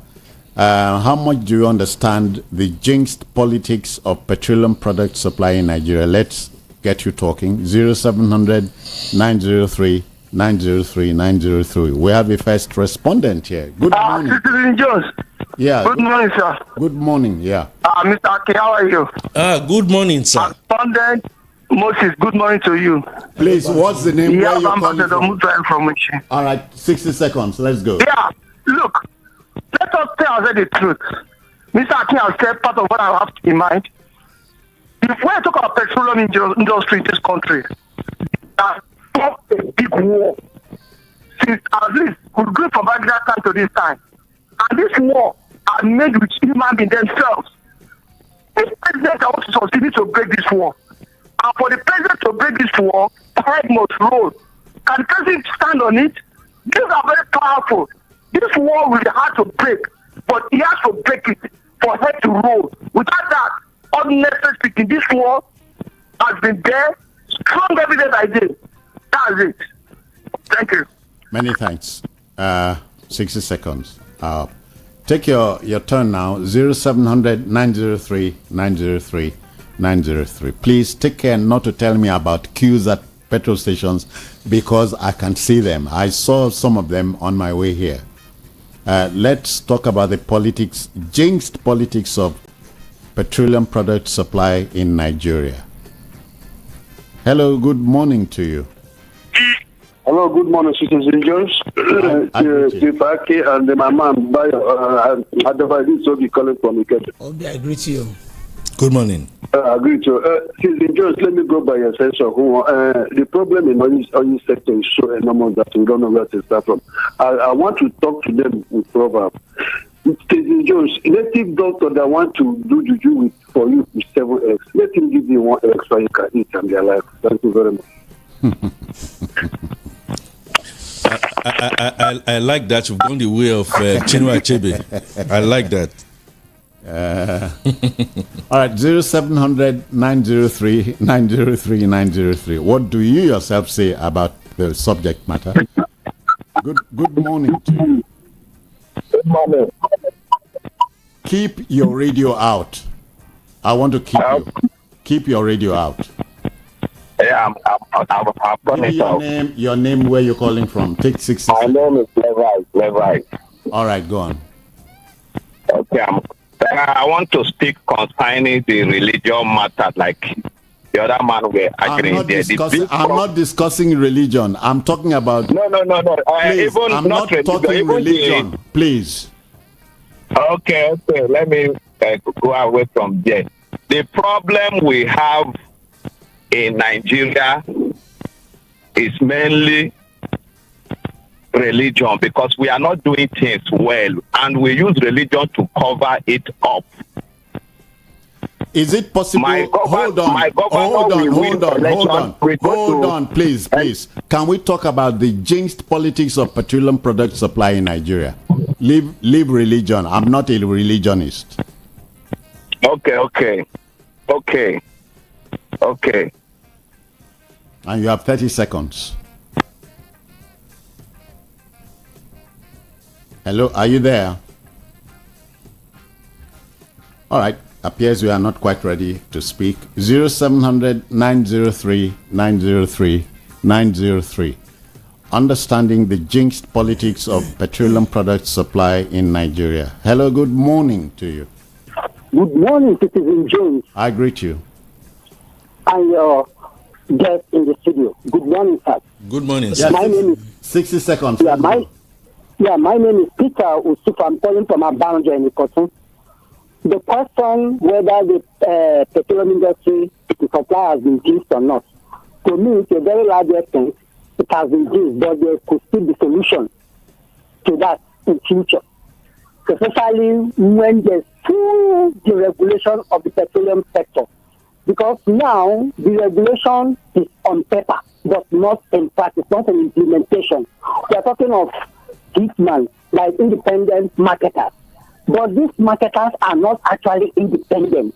How much do you understand the jinxed politics of petroleum product supply in Nigeria? Let's get you talking. 0700 903 903 903. We have a first respondent here. Good morning. Citizen Jones. Yeah. Good morning, sir. Good morning. Yeah. Mr. Ake, how are you? Good morning, sir. Respondent Moses, good morning to you. Please, what's the name? Yeah, Where you're calling Ambassador from? Mutual Information. All right, 60 seconds. Let's go. Yeah, look, let us tell ourselves the truth. Mr. Ake has said part of what I have in mind. If we talk about petroleum industry in this country, a big war since at least we grew from that time to this time, and this war are made with human beings themselves. This president wants to succeed to break this war, and for the president to break this war, pride must roll. Can the president stand on it? These are very powerful. This war will be hard to break, but he has to break it for head to roll. Without that, honestly speaking, this war has been there, strong evidence I did. That's it. Thank you. Many thanks. 60 seconds. Take your turn now. 0700 903 903 903. Please take care not to tell me about queues at petrol stations because I can see them. I saw some of them on my way here. Let's talk about the politics, jinxed politics of petroleum product supply in Nigeria. Hello, good morning to you. Hello, good morning, Citizen Jones. Chief Ake and my man, Adavadi Sobi calling from Ikeja. I agree to you. Good morning. I agree to you. Citizen Jones, let me go by your sense of who. The problem in oil sector is so enormous that we don't know where to start from. I want to talk to them with proverb. Citizen Jones, native doctor that want to do juju with for you with 7 eggs, let him give you 1 extra you can eat and be alive. Thank you very much. I like that you've gone the way of Chinua Achebe. I like that. All right, 0700 903 903 903. What do you yourself say about the subject matter? Good morning to you. Good morning. Keep your radio out. I want to keep your radio out. Yeah, I'm Give me your name, where you're calling from. Take 60 seconds. My name is Levi. All right, go on. Okay, I want to speak concerning the religion matter, like the other man were agreeing I'm not discussing religion. I'm talking about... No. Please, even I'm not talking religion. Please. Okay. Let me go away from there. The problem we have in Nigeria is mainly religion, because we are not doing things well and we use religion to cover it up. Is it possible? Hold on, please. Can we talk about the jinxed politics of petroleum product supply in Nigeria? Leave religion. I'm not a religionist. Okay. And you have 30 seconds. Hello, are you there? All right. Appears we are not quite ready to speak. 0700 903 903 903. Understanding the jinxed politics of petroleum product supply in Nigeria. Hello, good morning to you. Good morning, Citizen Jones. I greet you. And your guest in the studio. Good morning, sir. Good morning, sir. My name is 60 seconds. My name is Peter Usuf. I'm calling from Ondo in Osun. the question whether the petroleum industry supply has been increased or not, to me, to a very large extent, it has been increased, but there could still be solution to that in future, especially when there's full deregulation of the petroleum sector. Because now the regulation is on paper, but not in practice, not in implementation. We are talking of hitmen, like independent marketers. But these marketers are not actually independent.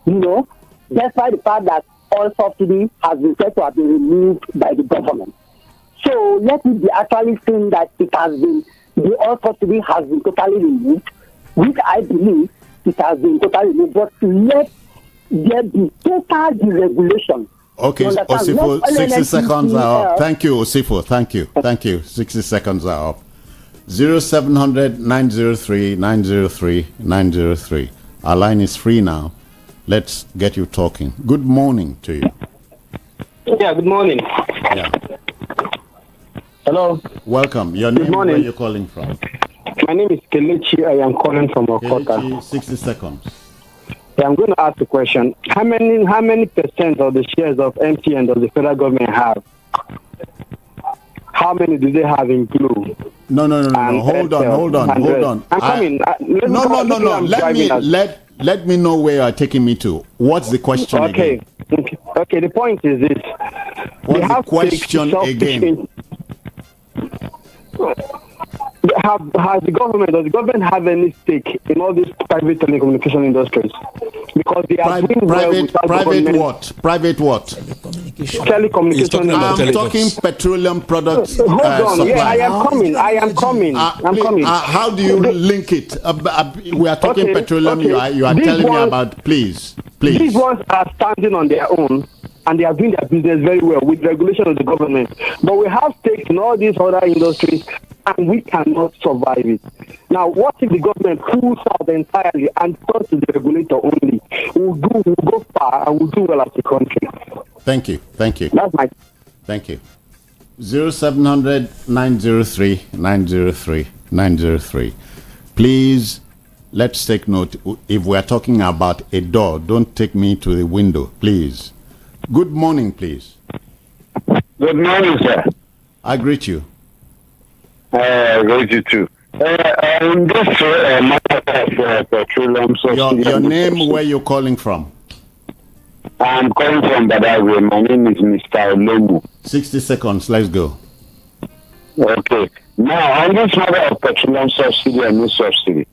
Despite the fact that oil subsidy has been said to have been removed by the government. So let it be actually seen that the oil subsidy has been totally removed, which I believe it has been totally removed. But let there be total deregulation. Okay, Osifo, 60 seconds are up. Thank you, Osifo. Thank you. 60 seconds are up. 0700 903 903 903. Our line is free now. Let's get you talking. Good morning to you. Yeah, good morning. Yeah. Hello. Welcome. Your name, where you're calling from? My name is Kelechi. I am calling from Okota. Kelechi, 60 seconds. Yeah, I'm going to ask a question. How many percent of the shares of MTN does the federal government have? How many do they have in Blue? No. Hold on. I'm coming. No. Let me know where you are taking me to. What's the question again? Okay, the point is this. What's the question again? Does the government have any stake in all these private telecommunication industries? Because they are doing private what? Telecommunication. I'm talking petroleum products. Hold on. Supply. Yeah, I am coming. How do you link it? We are talking petroleum. Okay. You are telling me about. Please. These ones are standing on their own, and they are doing their business very well with regulation of the government. But we have stakes in all these other industries, and we cannot survive it. Now, what if the government pulls out entirely and turns to the regulator only? We'll go far and we'll do well as a country. Thank you. That's my... Thank you. 0700 903 903 903. Please, let's take note. If we are talking about a door, don't take me to the window, please. Good morning, please. Good morning, sir. I greet you. Great you too. In this matter of petroleum subsidy. Your name, where you calling from? I'm calling from Badagry. My name is Mr. Olomu. 60 seconds, let's go. Okay. Now, on this matter of petroleum subsidy and no subsidy.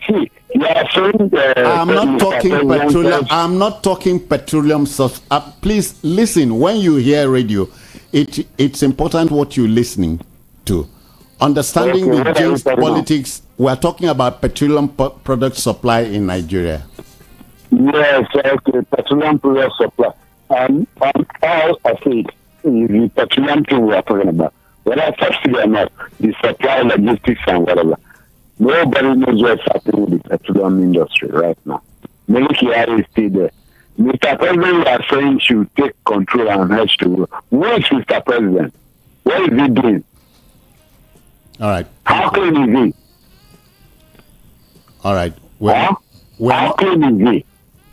See, you are saying I'm not talking petroleum. I'm not talking petroleum subsidy. Please listen. When you hear radio, it's important what you're listening to. Understanding the geopolitics, we are talking about petroleum product supply in Nigeria. Yes, okay, petroleum product supply. All of it is the petroleum thing we are talking about. Whether subsidy or not, the supply, logistics, and whatever. Nobody knows what's happening with the petroleum industry right now. Military is still there. Mr. President, you are saying should take control and head to work. Where is Mr. President? What is he doing? All right. How clean is he? All right. How clean is he?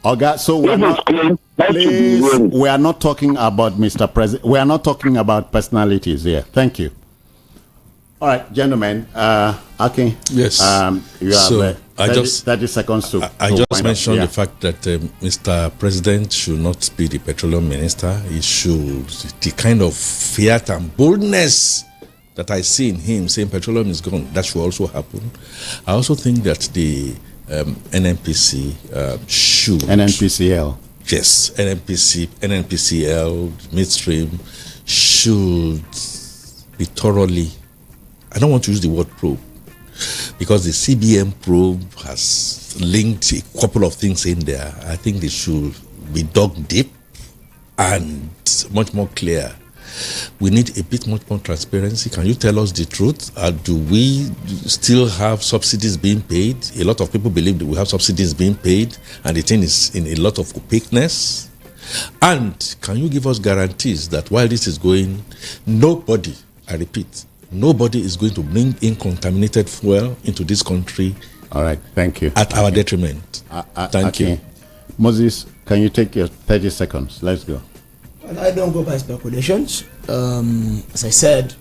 Okay, so we are not talking about Mr. President. We are not talking about personalities here. Thank you. All right, gentlemen. Okay. Yes. You have 30 seconds to. I just mentioned the fact that Mr. President should not be the petroleum minister. He should, the kind of fiat and boldness that I see in him saying petroleum is gone, that should also happen. I also think that the NNPC should. NNPCL. Yes, NNPCL, midstream, should be thoroughly, I don't want to use the word probe, because the CBM probe has linked a couple of things in there. I think they should be dug deep and much more clear. We need a bit much more transparency. Can you tell us the truth? Do we still have subsidies being paid? A lot of people believe that we have subsidies being paid, and the thing is in a lot of opaqueness. And can you give us guarantees that while this is going, nobody, I repeat, nobody is going to bring in contaminated fuel into this country All right, thank you. At our detriment. Thank you. Moses, can you take your 30 seconds? Let's go. Well, I don't go by speculations. As I said,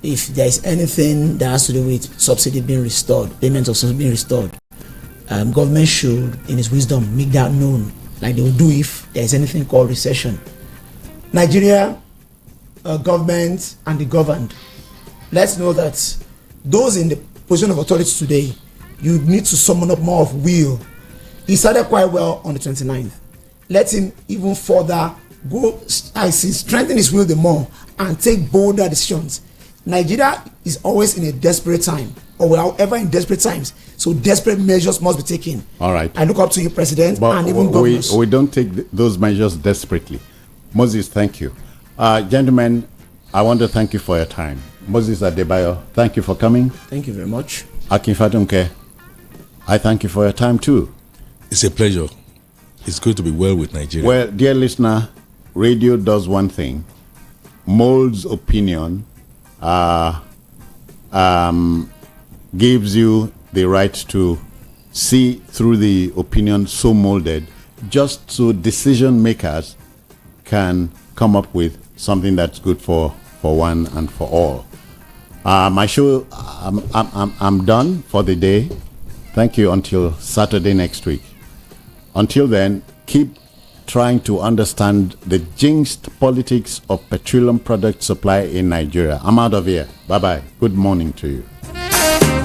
if there is anything that has to do with subsidy being restored, payments of subsidy being restored, government should, in its wisdom, make that known, like they will do if there is anything called recession. Nigeria, government, and the governed, let's know that those in the position of authority today, you need to summon up more of will. He started quite well on the 29th. Let him even further go, I see, strengthen his will the more and take bolder decisions. Nigeria is always in a desperate time, or we are ever in desperate times. So desperate measures must be taken. All right. I look up to you, President, but and even governors. We don't take those measures desperately. Moses, thank you. Gentlemen, I want to thank you for your time. Moses Adebayo, thank you for coming. Thank you very much. Akin Fatunke, I thank you for your time too. It's a pleasure. It's good to be well with Nigeria. Well, dear listener, radio does one thing, molds opinion, gives you the right to see through the opinion so molded, just so decision makers can come up with something that's good for one and for all. My show, I'm done for the day. Thank you until Saturday next week. Until then, keep trying to understand the jinxed politics of petroleum product supply in Nigeria. I'm out of here. Bye-bye. Good morning to you.